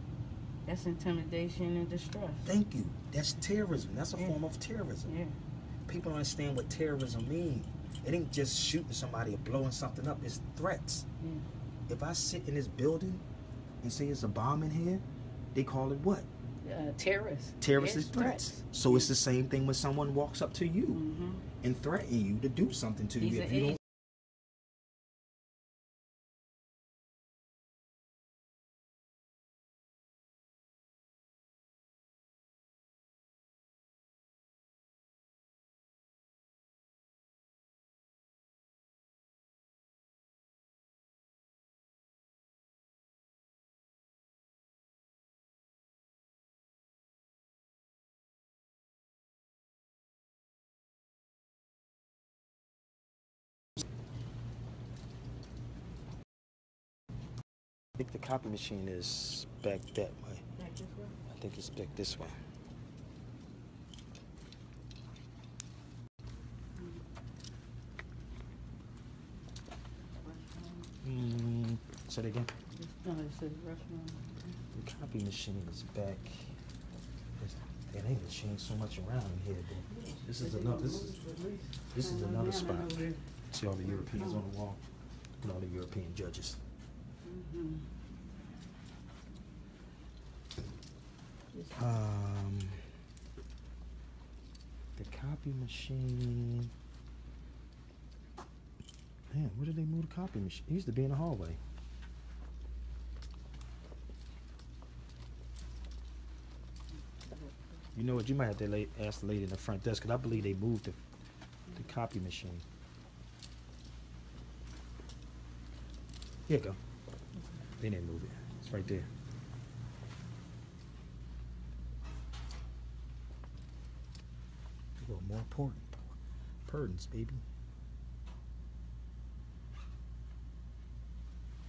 B: That's intimidation and distress.
A: Thank you. That's terrorism. That's a form of terrorism.
B: Yeah.
A: People don't understand what terrorism means. It ain't just shooting somebody or blowing something up. It's threats.
B: Yeah.
A: If I sit in this building and say it's a bomb in here, they call it what?
B: Terrorist.
A: Terrorist
B: Yes,
A: threats. So it's the same thing when someone walks up to you
B: Mm-hmm.
A: and threaten you to do something to
B: He's
A: you
B: an
A: if you don't.
B: agent.
A: I think the copy machine is back that way.
B: Back this way?
A: I think it's back this way. Say it again.
B: No, it says restaurant.
A: The copy machine is back. They ain't changed so much around in here, but this is another. This is another spot. See all the Europeans on the wall, and all the European judges.
B: Mm-hmm.
A: The copy machine. Man, where did they move the copy machine? It used to be in the hallway. You know what? You might have to ask the lady in the front desk, because I believe they moved the copy machine. Here you go. They didn't move it. It's right there. A little more important. Pardons, baby.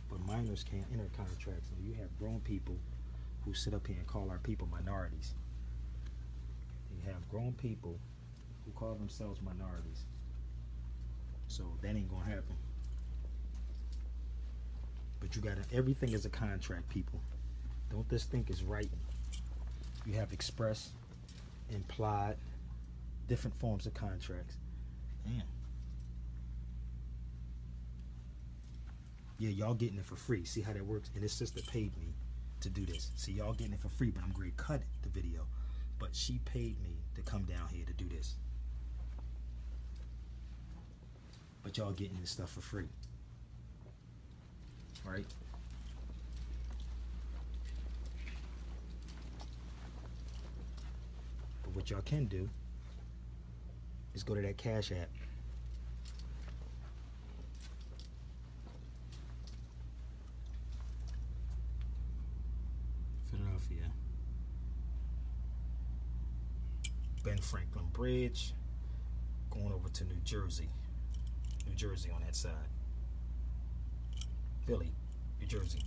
A: But minors can't enter contracts. So you have grown people who sit up here and call our people minorities. You have grown people who call themselves minorities. So that ain't gonna happen. But you gotta, everything is a contract, people. Don't just think it's writing. You have express, implied, different forms of contracts. Damn. Yeah, y'all getting it for free. See how that works? And this sister paid me to do this. See, y'all getting it for free, but I'm going to cut the video. But she paid me to come down here to do this. But y'all getting this stuff for free. Right? But what y'all can do is go to that Cash App. Philadelphia. Ben Franklin Bridge. Going over to New Jersey. New Jersey on that side. Philly, New Jersey.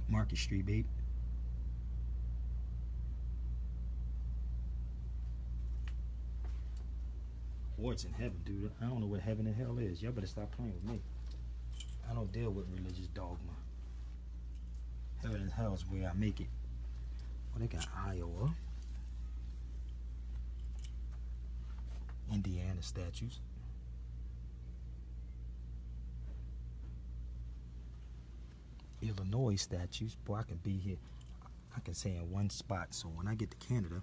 A: Market Street, babe. Boy, it's in heaven, dude. I don't know what heaven and hell is. Y'all better stop playing with me. I don't deal with religious dogma. Heaven and hell is where I make it. Oh, they got Iowa. Indiana statues. Illinois statues. Boy, I can be here. I can say in one spot. So when I get to Canada,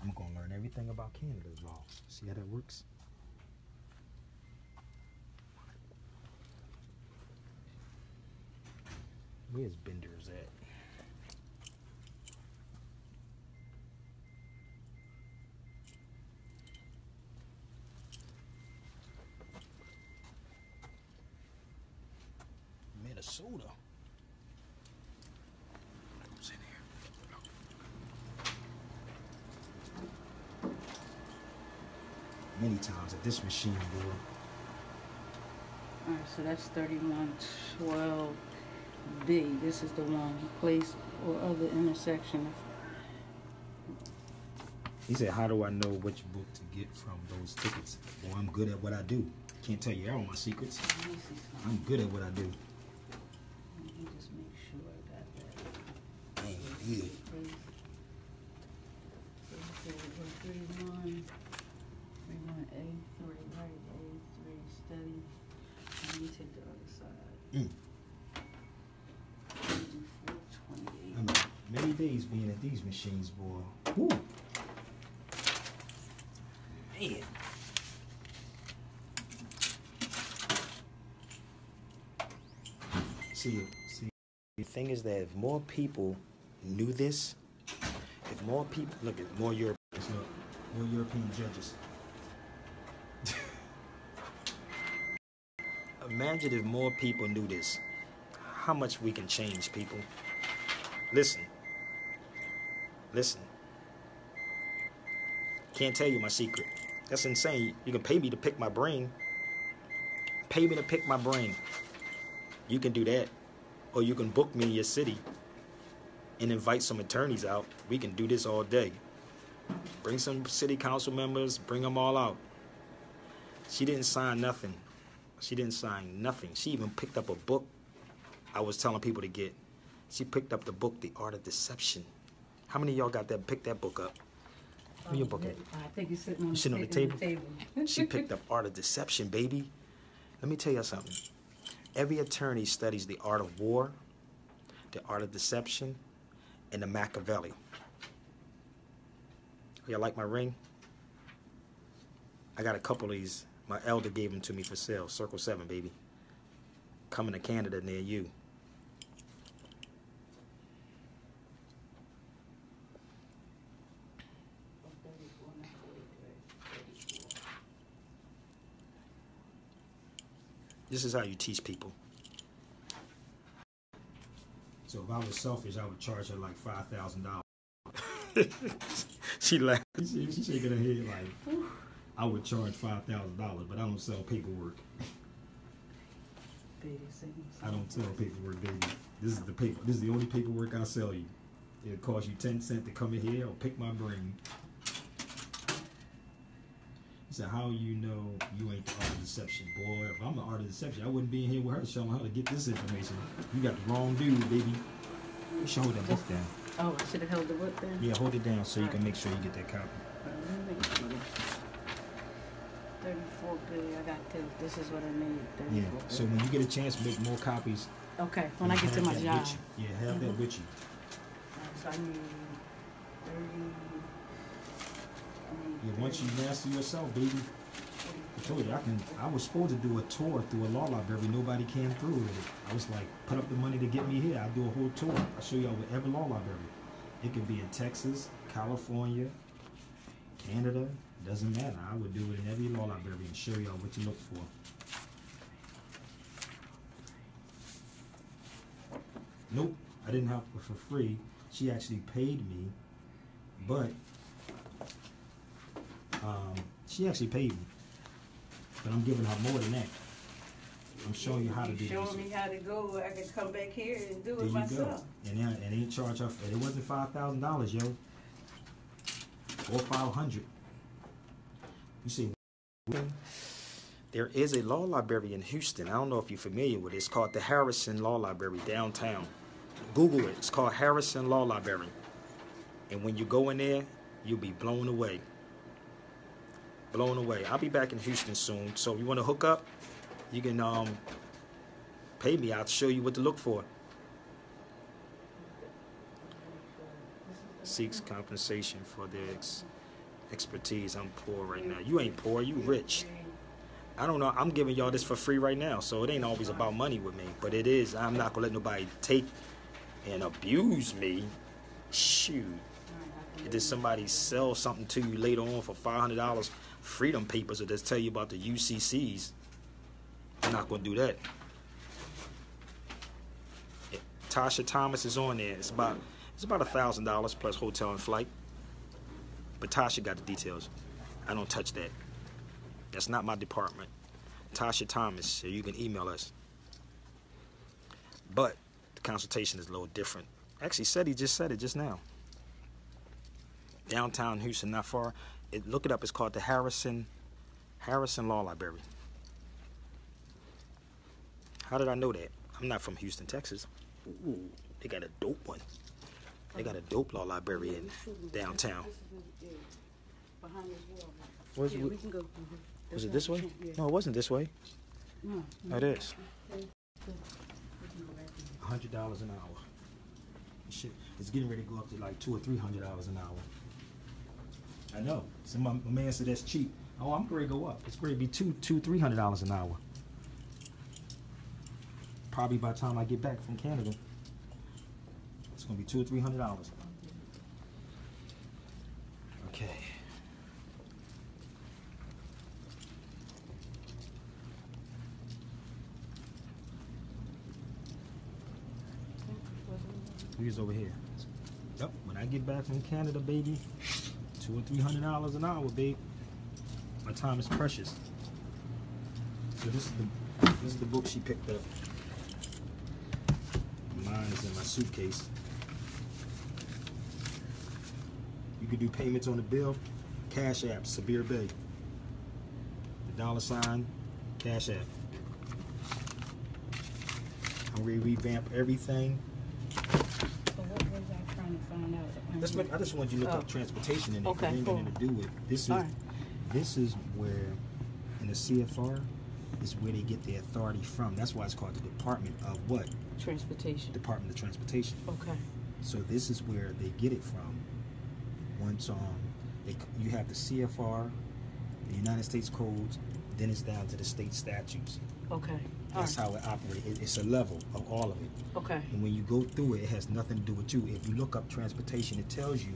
A: I'm going to learn everything about Canada's law. See how that works? Where's Bender's at? Minnesota. What's in here? Many times at this machine, boy.
B: Alright, so that's 3112B. This is the one, place or other intersection.
A: He said, how do I know which book to get from those tickets? Well, I'm good at what I do. Can't tell you all my secrets.
B: Let me see something.
A: I'm good at what I do.
B: Let me just make sure I got that.
A: I ain't good.
B: So you said 31A, 3 right, A, 3 study.
A: I mean, many days being at these machines, boy. Woo. Man. See, the thing is that if more people knew this, if more people, look at more Europeans, more European judges. Imagine if more people knew this, how much we can change, people. Listen. Can't tell you my secret. That's insane. You can pay me to pick my brain. Pay me to pick my brain. You can do that. Or you can book me in your city and invite some attorneys out. We can do this all day. Bring some city council members, bring them all out. She didn't sign nothing. She even picked up a book I was telling people to get. She picked up the book, The Art of Deception. How many of y'all got that? Pick that book up. Where your book at?
B: I think it's sitting on,
A: the table. She picked up Art of Deception, baby. Let me tell you something. Every attorney studies the art of war, the art of deception, and the Machiavelli. Y'all like my ring? I got a couple of these. My elder gave them to me for sale. Circle 7, baby. Coming to Canada near you. This is how you teach people. So if I was selfish, I would charge her like $5,000. She laughed. She shaking her head like, I would charge $5,000, but I don't sell paperwork. I don't sell paperwork, baby. This is the paper. This is the only paperwork I sell you. It'll cost you 10 cents to come in here or pick my brain. He said, how you know you ain't the art of deception? Boy, if I'm the art of deception, I wouldn't be in here with her showing her how to get this information. You got the wrong dude, baby. You should hold that book down.
B: Oh, I should have held the book down?
A: Yeah, hold it down so you can make sure you get that copy.
B: 34 good. I got this. This is what I made.
A: Yeah. So when you get a chance, make more copies.
B: Okay. When I get to my job.
A: Yeah, have that with you.
B: So I need 30.
A: Yeah, once you master yourself, baby. I told you, I was supposed to do a tour through a law library. Nobody came through with it. I was like, put up the money to get me here. I'll do a whole tour. I'll show y'all with every law library. It could be in Texas, California, Canada. Doesn't matter. I would do it in every law library and show y'all what to look for. Nope, I didn't help her for free. She actually paid me, but she actually paid me. But I'm giving her more than that. I'm showing you how to do this.
B: Showing me how to go. I can come back here and do
A: there
B: it myself.
A: Go. And they charge her. It wasn't $5,000, yo, or $500. You see, there is a law library in Houston. I don't know if you're familiar with it. It's called the Harrison Law Library downtown. Google it. It's called Harrison Law Library. And when you go in there, you'll be blown away. Blown away. I'll be back in Houston soon. So if you want to hook up, you can pay me. I'll show you what to look for. Seeks compensation for their expertise. I'm poor right now. You ain't poor. You rich. I don't know. I'm giving y'all this for free right now. So it ain't always about money with me. But it is. I'm not going to let nobody take and abuse me. Shoot. Did somebody sell something to you later on for $500? Freedom papers or just tell you about the UCCs. I'm not going to do that. Yeah. Tasha Thomas is on there. It's about $1,000 plus hotel and flight. But Tasha got the details. I don't touch that. That's not my department. Tasha Thomas, so you can email us. But the consultation is a little different. Actually, he just said it just now. Downtown Houston, not far. Look it up. It's called the Harrison Law Library. How did I know that? I'm not from Houston, Texas. Ooh, they got a dope one. They got a dope law library in downtown. Was it this way? No, it wasn't this way. No, it is. $100 an hour. Shit, it's getting ready to go up to like $200 or $300 an hour. I know. So my man said that's cheap. Oh, I'm ready to go up. It's ready to be $300 an hour. Probably by the time I get back from Canada, it's gonna be $200 or $300. Okay. He's over here. Yep. When I get back from Canada, baby, $200 or $300 an hour, babe. My time is precious. So this is the book she picked up. Mine is in my suitcase. You can do payments on the bill. Cash App, Sabir Bay. The $, Cash App. I'm ready to revamp everything.
B: So what was I trying to find out?
A: I just want you to look up transportation in it.
B: Okay,
A: It ain't
B: cool.
A: nothing to do with this. This is where in the CFR is where they get their authority from. That's why it's called the Department of what?
B: Transportation.
A: Department of Transportation.
B: Okay.
A: So this is where they get it from. Once you have the CFR, the United States codes, then it's down to the state statutes.
B: Okay.
A: That's how it operates. It's a level of all of it.
B: Okay.
A: And when you go through it, it has nothing to do with you. If you look up transportation, it tells you.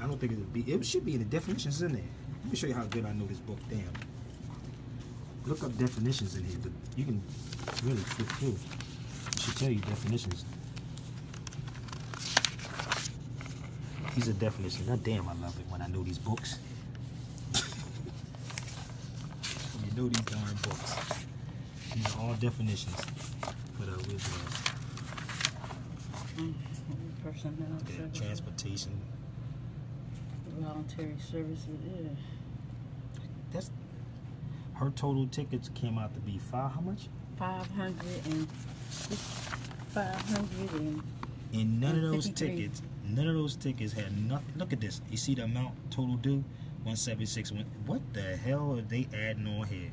A: I don't think it should be in the definitions in there. Let me show you how good I know this book. Damn. Look up definitions in here, but you can really flip through. It should tell you definitions. These are definitions. God damn, I love it when I know these books. You know these darn books. These are all definitions for the
B: Personnel services.
A: transportation.
B: Voluntary services. Yeah.
A: That's her total tickets came out to be how much?
B: 500 and
A: And none of those
B: 53.
A: tickets had nothing. Look at this. You see the amount total due? 176. What the hell are they adding on here?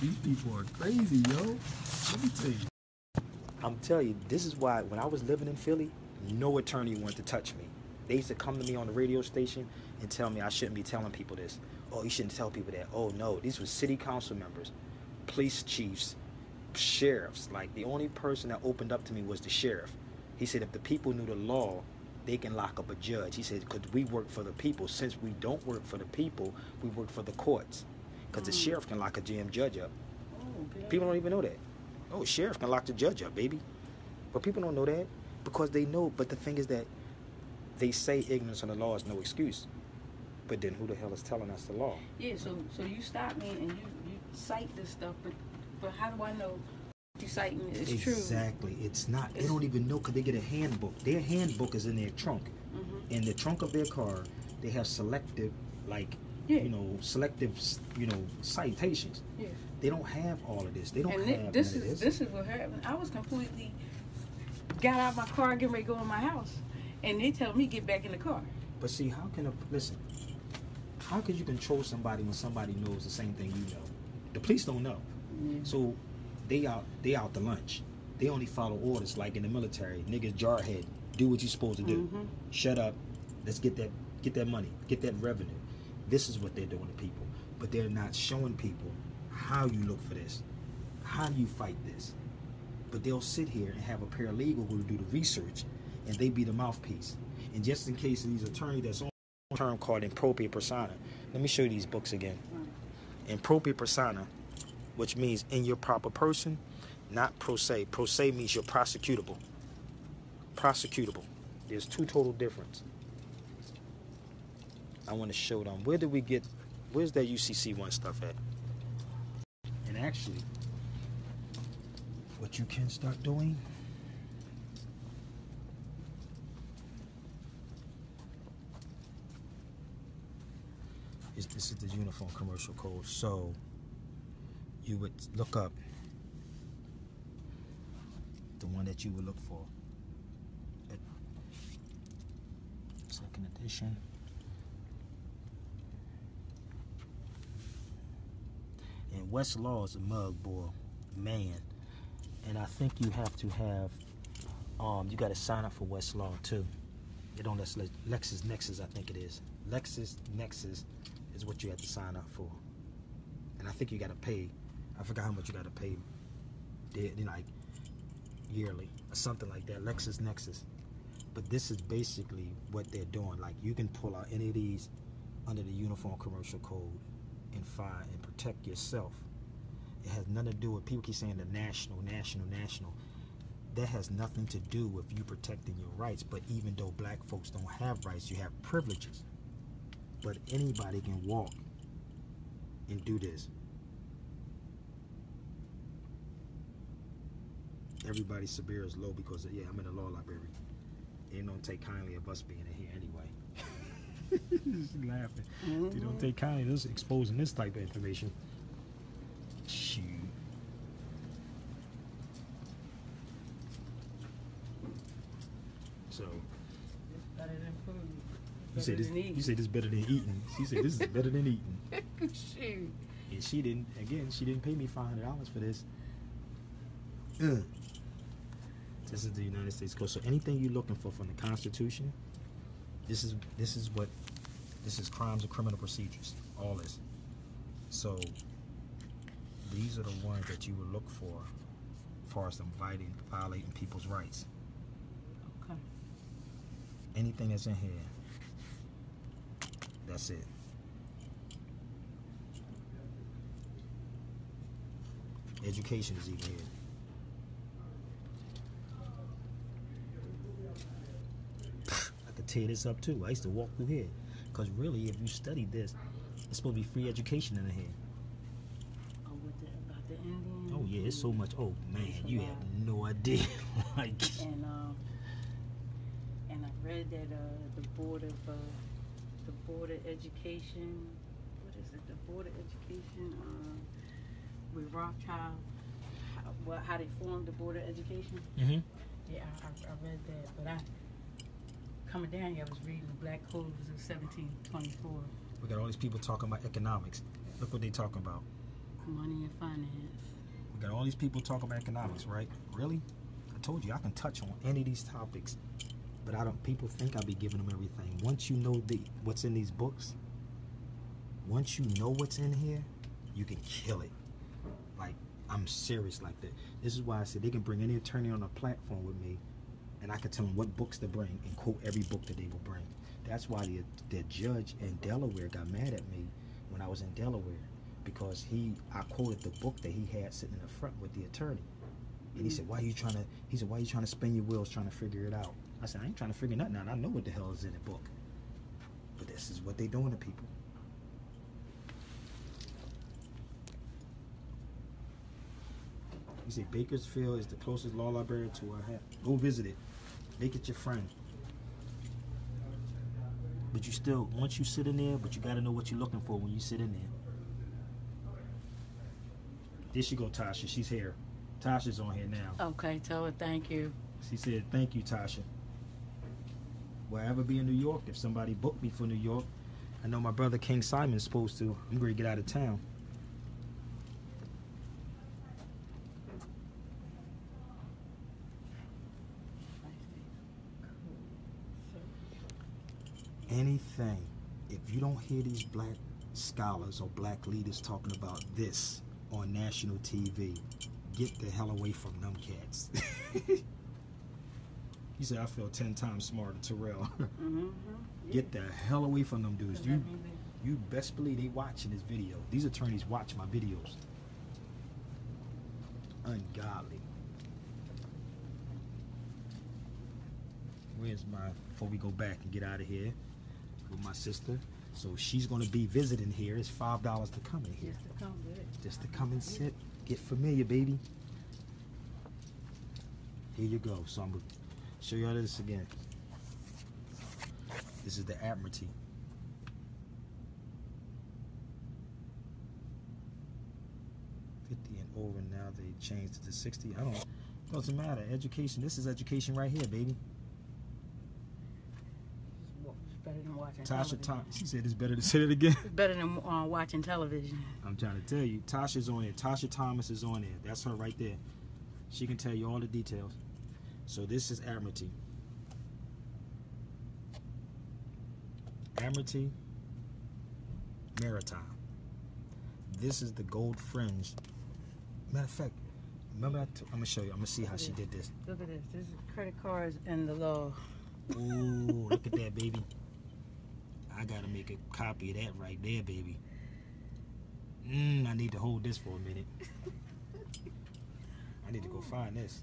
A: These people are crazy, yo. Let me tell you. I'm telling you, this is why when I was living in Philly, no attorney wanted to touch me. They used to come to me on the radio station and tell me I shouldn't be telling people this. Oh, you shouldn't tell people that. Oh, no. These were city council members, police chiefs, sheriffs. Like, the only person that opened up to me was the sheriff. He said if the people knew the law, they can lock up a judge. He said, because we work for the people. Since we don't work for the people, we work for the courts. Because the sheriff can lock a damn judge up. People don't even know that. Oh, sheriff can lock the judge up, baby. But people don't know that because they know. But the thing is that they say ignorance of the law is no excuse. But then who the hell is telling us the law?
B: Yeah, so you stop me and you cite this stuff, but how do I know what you citing is true?
A: Exactly. It's not. They don't even know because they get a handbook. Their handbook is in their trunk.
B: Mm-hmm.
A: In the trunk of their car, they have selective, citations.
B: Yeah.
A: They don't have all of this. They don't
B: And
A: have
B: this
A: none of
B: is
A: this.
B: this is what happened. I was completely got out of my car, getting ready to go in my house, and they tell me get back in the car.
A: But see, how could you control somebody when somebody knows the same thing you know? The police don't know.
B: Yeah.
A: So they out to lunch. They only follow orders like in the military. Niggas jarhead. Do what you're supposed to do.
B: Mm-hmm.
A: Shut up. Let's get that money. Get that revenue. This is what they're doing to people. But they're not showing people how you look for this. How do you fight this? But they'll sit here and have a paralegal who will do the research and they be the mouthpiece. And just in case of these attorneys that's on a term called impropria persona. Let me show you these books again. Impropria persona, which means in your proper person, not pro se. Pro se means you're prosecutable. Prosecutable. There's two total difference. I want to show them. Where's that UCC one stuff at? And actually, what you can start doing is this is the Uniform Commercial Code. So you would look up the one that you would look for. Second edition. And Westlaw is a mug boy, man. And I think you have to have, you got to sign up for Westlaw too. It don't LexisNexis, I think it is. LexisNexis is what you have to sign up for. And I think you got to pay. I forgot how much you got to pay. Like yearly or something like that. LexisNexis. But this is basically what they're doing. Like you can pull out any of these under the Uniform Commercial Code and file and protect yourself. It has nothing to do with, people keep saying the national. That has nothing to do with you protecting your rights. But even though black folks don't have rights, you have privileges. But anybody can walk and do this. Everybody's severe is low because, yeah, I'm in the law library. They don't take kindly of us being in here anyway. Just laughing. They don't take kindly of us exposing this type of information. Shoot. So
B: It's better than food.
A: you say this is better than eating. She said this is better than eating.
B: Shoot.
A: And she didn't pay me $500 for this. This is the United States Code. So anything you're looking for from the Constitution, this is crimes and criminal procedures. All this. So these are the ones that you would look for as far as them violating people's rights.
B: Okay.
A: Anything that's in here, that's it. Education is even here. I could tear this up too. I used to walk through here. Because really, if you study this, it's supposed to be free education in here.
B: Oh, about the Indians?
A: Oh yeah, it's so much. Oh man, you have no idea. Like,
B: and I read that the board of education. What is it? The board of education with Rothschild. How they formed the board of education.
A: Mm-hmm.
B: Yeah, I read that, but coming down here, I was reading the Black Code of 1724.
A: We got all these people talking about economics. Look what they talking about.
B: Money and finance.
A: We got all these people talking about economics, right? Really? I told you I can touch on any of these topics, but I don't. People think I'll be giving them everything. Once you know what's in these books, once you know what's in here, you can kill it. Like, I'm serious like that. This is why I said they can bring any attorney on a platform with me, and I can tell them what books to bring and quote every book that they will bring. That's why the judge in Delaware got mad at me when I was in Delaware, because I quoted the book that he had sitting in the front with the attorney, and he said, why are you trying to spin your wheels trying to figure it out? I said, I ain't trying to figure nothing out. I know what the hell is in the book, but this is what they doing to people. He said Bakersfield is the closest law library to our house. Go visit it. Make it your friend. But you still, once you sit in there, but you got to know what you're looking for when you sit in there. There she go, Tasha. She's here. Tasha's on here now.
B: Okay, tell her thank you.
A: She said, thank you, Tasha. Will I ever be in New York? If somebody booked me for New York, I know my brother King Simon's supposed to. I'm going to get out of town. Anything, if you don't hear these black scholars or black leaders talking about this on national TV, get the hell away from them cats. He said, I feel 10 times smarter, Terrell.
B: Mm-hmm.
A: Get the hell away from them dudes. You best believe they watching this video. These attorneys watch my videos. Ungodly. Where's before we go back and get out of here with my sister. So she's going to be visiting here. It's $5 to come in here. Just to come and sit. Get familiar, baby. Here you go. So I'm going to show y'all this again. This is the Admiralty. $50 and over, now they changed it to $60. Doesn't matter. Education. This is education right here, baby.
B: Better than watching
A: Tasha
B: television.
A: She said it's better to say it again.
B: It's better than watching television.
A: I'm trying to tell you, Tasha's on there. Tasha Thomas is on there. That's her right there. She can tell you all the details. So this is Admiralty. Admiralty Maritime. This is the gold fringe. Matter of fact, remember I'm gonna show you. I'm gonna see how she did this.
B: Look at this. This is credit cards and the law.
A: Ooh, look at that, baby. I gotta make a copy of that right there, baby. I need to hold this for a minute. I need to go find this.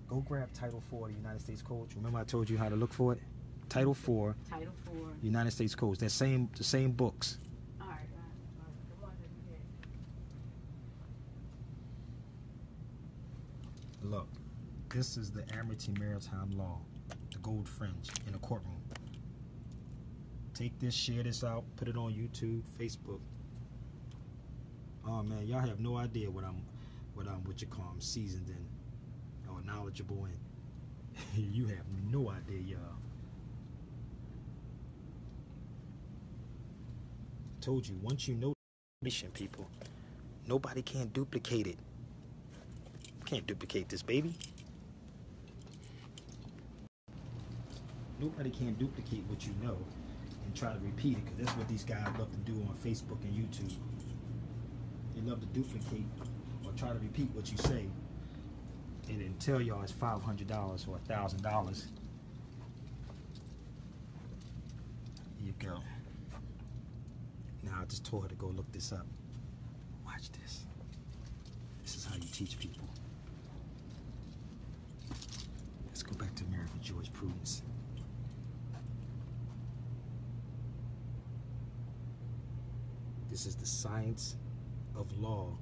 A: Go grab Title 4 of the United States Code. Remember I told you how to look for it? Title 4.
B: Title 4.
A: United States Codes. The same books.
B: All right. Come on in here.
A: Look, this is the Admiralty Maritime Law, the gold fringe in a courtroom. Take this, share this out, put it on YouTube, Facebook. Oh man, y'all have no idea what I'm seasoned in or knowledgeable in. You have no idea, y'all. Told you, once you know people, nobody can duplicate it. Can't duplicate this, baby. Nobody can duplicate what you know and try to repeat it, because that's what these guys love to do on Facebook and YouTube. They love to duplicate or try to repeat what you say and then tell y'all it's $500 or $1,000. Here you go. Now I just told her to go look this up. Watch this. This is how you teach people. Let's go back to American jurisprudence. This is the science of law,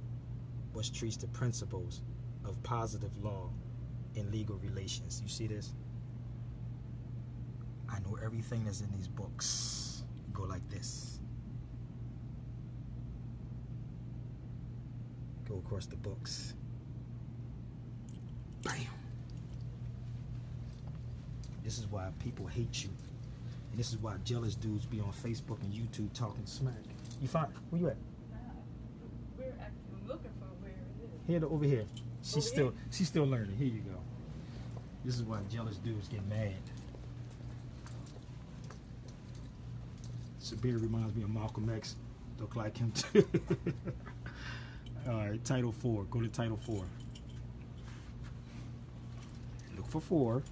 A: which treats the principles of positive law in legal relations. You see this? I know everything that's in these books. Go like this. Go across the books. Bam. This is why people hate you. And this is why jealous dudes be on Facebook and YouTube talking smack. You find it? Where you at?
B: We're actually looking for where it is.
A: Here, over here. She's still learning. Here you go. This is why jealous dudes get mad. Sabir reminds me of Malcolm X. Look like him too. All right, Title 4. Go to Title 4. Look for 4.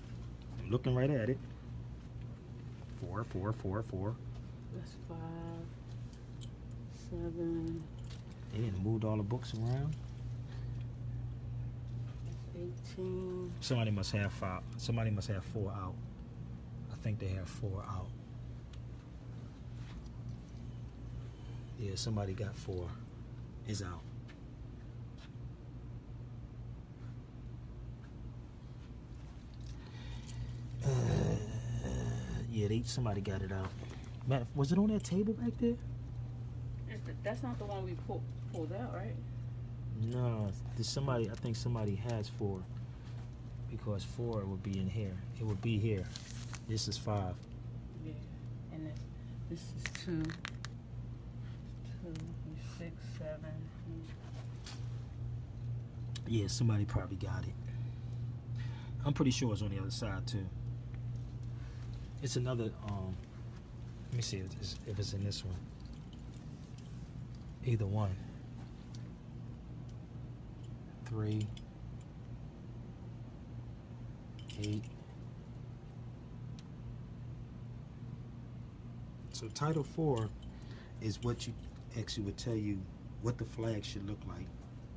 A: I'm looking right at it. 4, 4, 4, 4.
B: That's 5, 7.
A: They didn't move all the books around.
B: That's 18.
A: Somebody must have 5. Somebody must have 4 out. I think they have 4 out. Yeah, somebody got 4. Is out. Yeah, somebody got it out. Matt, was it on that table back there?
B: That's not the one we pulled out, right?
A: No, there's somebody. I think somebody has 4, because 4 would be in here. It would be here. This is 5.
B: Yeah, and this is 2, 6, 7.
A: Yeah, somebody probably got it. I'm pretty sure it's on the other side too. It's another. Let me see if it's in this one. Either one. 3, 8. So Title 4 is what you actually would tell you what the flag should look like.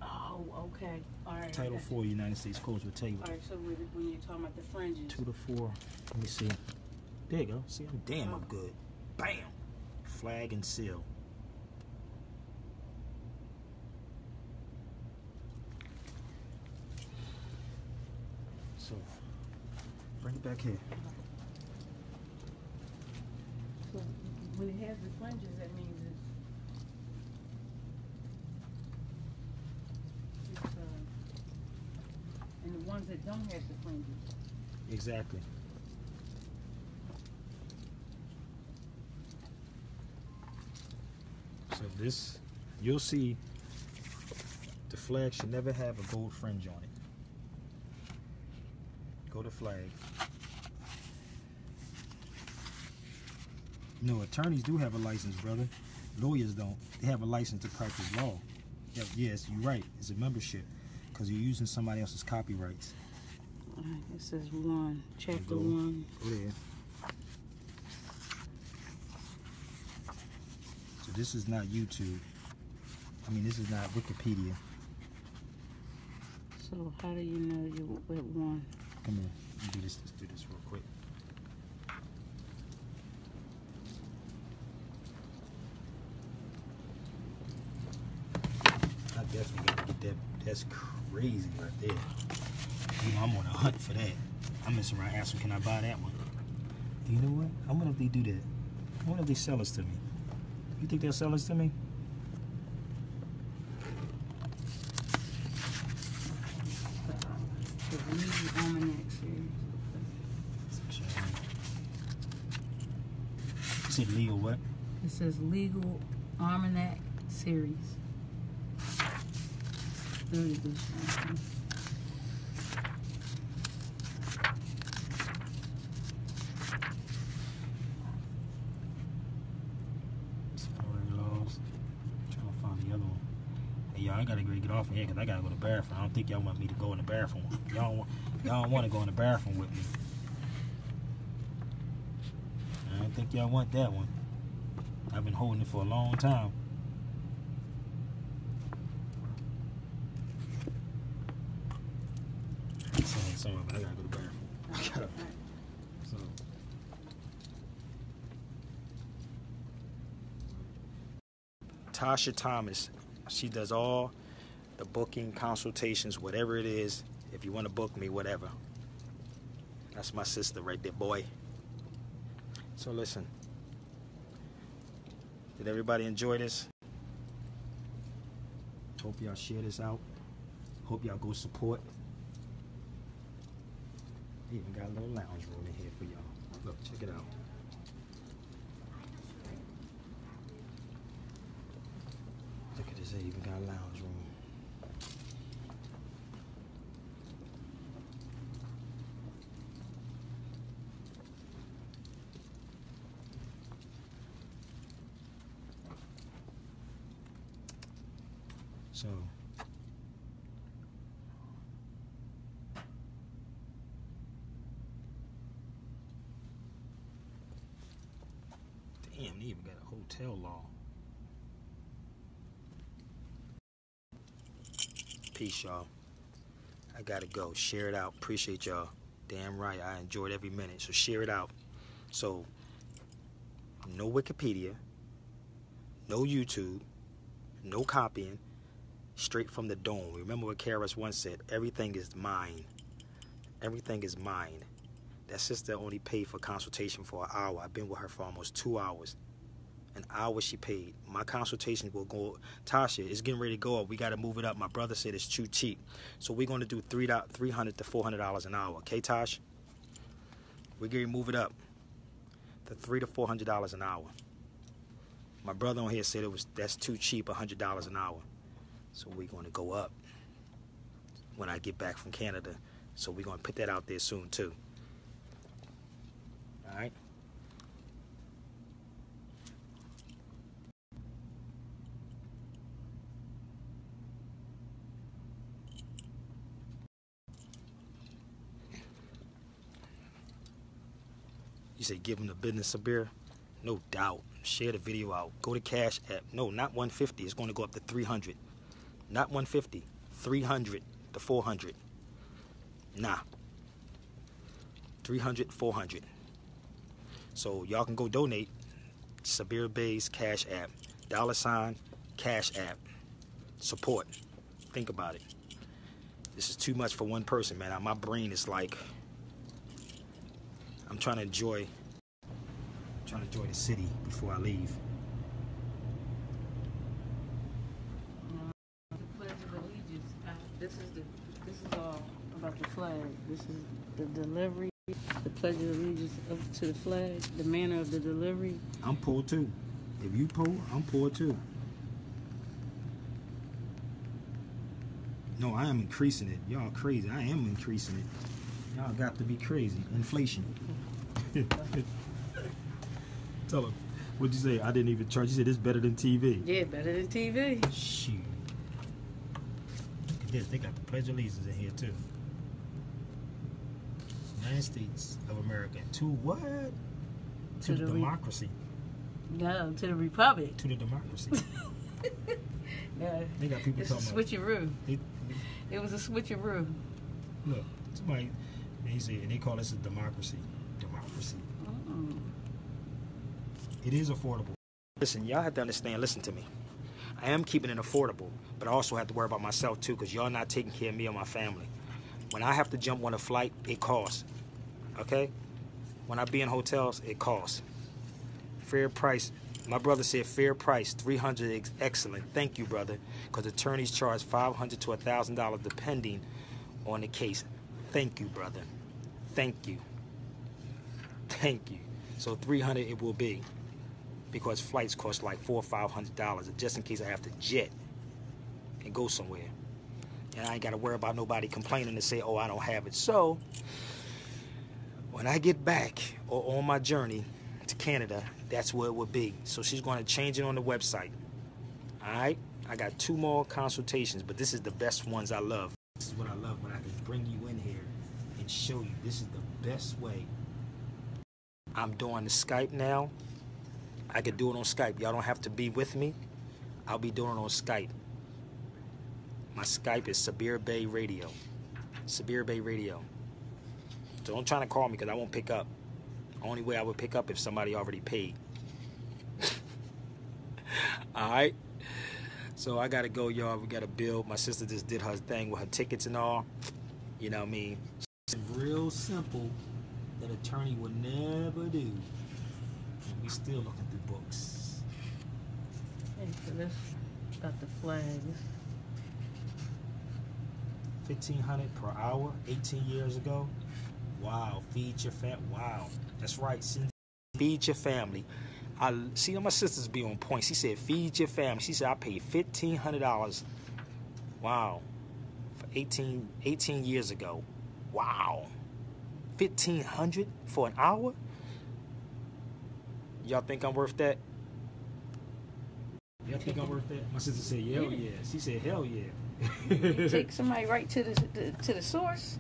B: Oh, okay. All right.
A: Title 4 United States Codes would tell you.
B: All right, so when you're talking about the fringes.
A: 2 to 4. Let me see. There you go. See, I'm good. Bam! Flag and seal. So, bring it back here.
B: So when it has the fringes, that means it's and the ones that don't have the fringes.
A: Exactly. So this, you'll see the flag should never have a gold fringe on it. Go to flag. No, attorneys do have a license, brother. Lawyers don't. They have a license to practice law. Yep, yes, you're right. It's a membership because you're using somebody else's copyrights.
B: All right, this is 1, chapter
A: Go
B: 1.
A: there. So this is not YouTube. I mean, this is not Wikipedia.
B: So how do you know you're at 1?
A: Come here. Let's do this. Let's do this real quick. I definitely got to get that. That's crazy right there. You know, I'm on a hunt for that. I'm messing around asking, can I buy that one? You know what? I wonder if they do that. I wonder if they sell this to me. You think they'll sell this to me?
B: The Legal Almanac series.
A: You said legal what?
B: It says Legal Almanac series. 3rd edition.
A: Y'all, I gotta get off of here because I gotta go to the bathroom. I don't think y'all want me to go in the bathroom. Y'all don't want to go in the bathroom with me. I don't think y'all want that one. I've been holding it for a long time. Sorry, but I gotta go to the bathroom. So. Tasha Thomas. She does all the booking, consultations, whatever it is. If you want to book me, whatever. That's my sister right there, boy. So listen. Did everybody enjoy this? Hope y'all share this out. Hope y'all go support. They even got a little lounge room in here for y'all. Look, check it out. Look at this, they even got a lounge room. So, damn, they even got a hotel law. Peace, y'all. I gotta go. Share it out. Appreciate y'all. Damn right. I enjoyed every minute. So share it out. So, no Wikipedia, no YouTube, no copying, straight from the dome. Remember what Karis once said, everything is mine. Everything is mine. That sister only paid for consultation for an hour. I've been with her for almost 2 hours. An hour she paid. My consultation will go. Tasha, it's getting ready to go up. We got to move it up. My brother said it's too cheap. So we're going to do $300 to $400 an hour. Okay, Tosh? We're going to move it up to $300 to $400 an hour. My brother on here said that's too cheap, $100 an hour. So we're going to go up when I get back from Canada. So we're going to put that out there soon, too. All right? You say give them the business of beer? No doubt. Share the video out. Go to Cash App. No, not 150. It's going to go up to 300. Not 150. 300 to 400. Nah. 300, 400. So y'all can go donate. Sabir Bay's Cash App. $, Cash App. Support. Think about it. This is too much for one person, man. My brain is like, I'm trying to enjoy the city before I leave.
B: The Pledge of Allegiance. This is all about the flag. This is the delivery, the Pledge of Allegiance to the flag, the manner of the delivery.
A: I'm poor too. If you poor, I'm poor too. No, I am increasing it. Y'all crazy. I am increasing it. Y'all got to be crazy. Inflation. Tell him. What'd you say? I didn't even charge. You said it's better than TV.
B: Yeah, better than TV.
A: Shoot. Look at this. They got the Pledge of Allegiance in here, too. United States of America. To what? To the democracy.
B: No, to the Republic.
A: To the democracy.
B: No,
A: They got people
B: it's a
A: talking about
B: switcheroo.
A: it.
B: It was a switcheroo.
A: Look, somebody, they say, and they call this a democracy. Democracy.
B: Mm.
A: It is affordable. Listen, y'all have to understand, listen to me. I am keeping it affordable, but I also have to worry about myself too, because y'all not taking care of me or my family. When I have to jump on a flight, it costs. Okay? When I be in hotels, it costs. Fair price. My brother said fair price, $300, excellent. Thank you, brother, because attorneys charge $500 to $1,000 depending on the case. Thank you, brother. Thank you. Thank you. So $300 it will be, because flights cost like $400 or $500 just in case I have to jet and go somewhere. And I ain't got to worry about nobody complaining to say, oh, I don't have it. So when I get back or on my journey to Canada, that's where it will be. So she's going to change it on the website. All right? I got 2 more consultations, but this is the best ones I love. This is what I love, when I can bring you in here and show you this is the best way. I'm doing the Skype now. I could do it on Skype. Y'all don't have to be with me. I'll be doing it on Skype. My Skype is Sabir Bay Radio. Sabir Bay Radio. So don't try to call me, because I won't pick up. Only way I would pick up if somebody already paid. Alright? So I gotta go, y'all. We gotta build. My sister just did her thing with her tickets and all. You know what I mean? It's real simple that attorney would never do. And we still looking through books.
B: Hey, so this got the flags.
A: $1,500 per hour, 18 years ago. Wow, feed your family. Wow, that's right. Feed your family. I see my sisters be on point. She said, feed your family. She said, I paid $1,500. Wow, for 18 years ago. Wow, $1,500 for an hour. Y'all think I'm worth that? Y'all think I'm worth that? My sister said, hell yeah. She said, hell yeah.
B: You take somebody right to the source.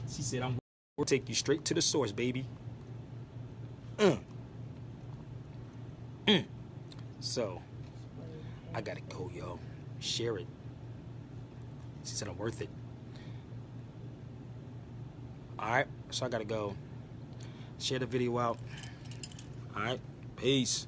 A: She said, we'll take you straight to the source, baby. So, I gotta go, yo. Share it. She said I'm worth it. Alright, so I gotta go. Share the video out. Alright, peace.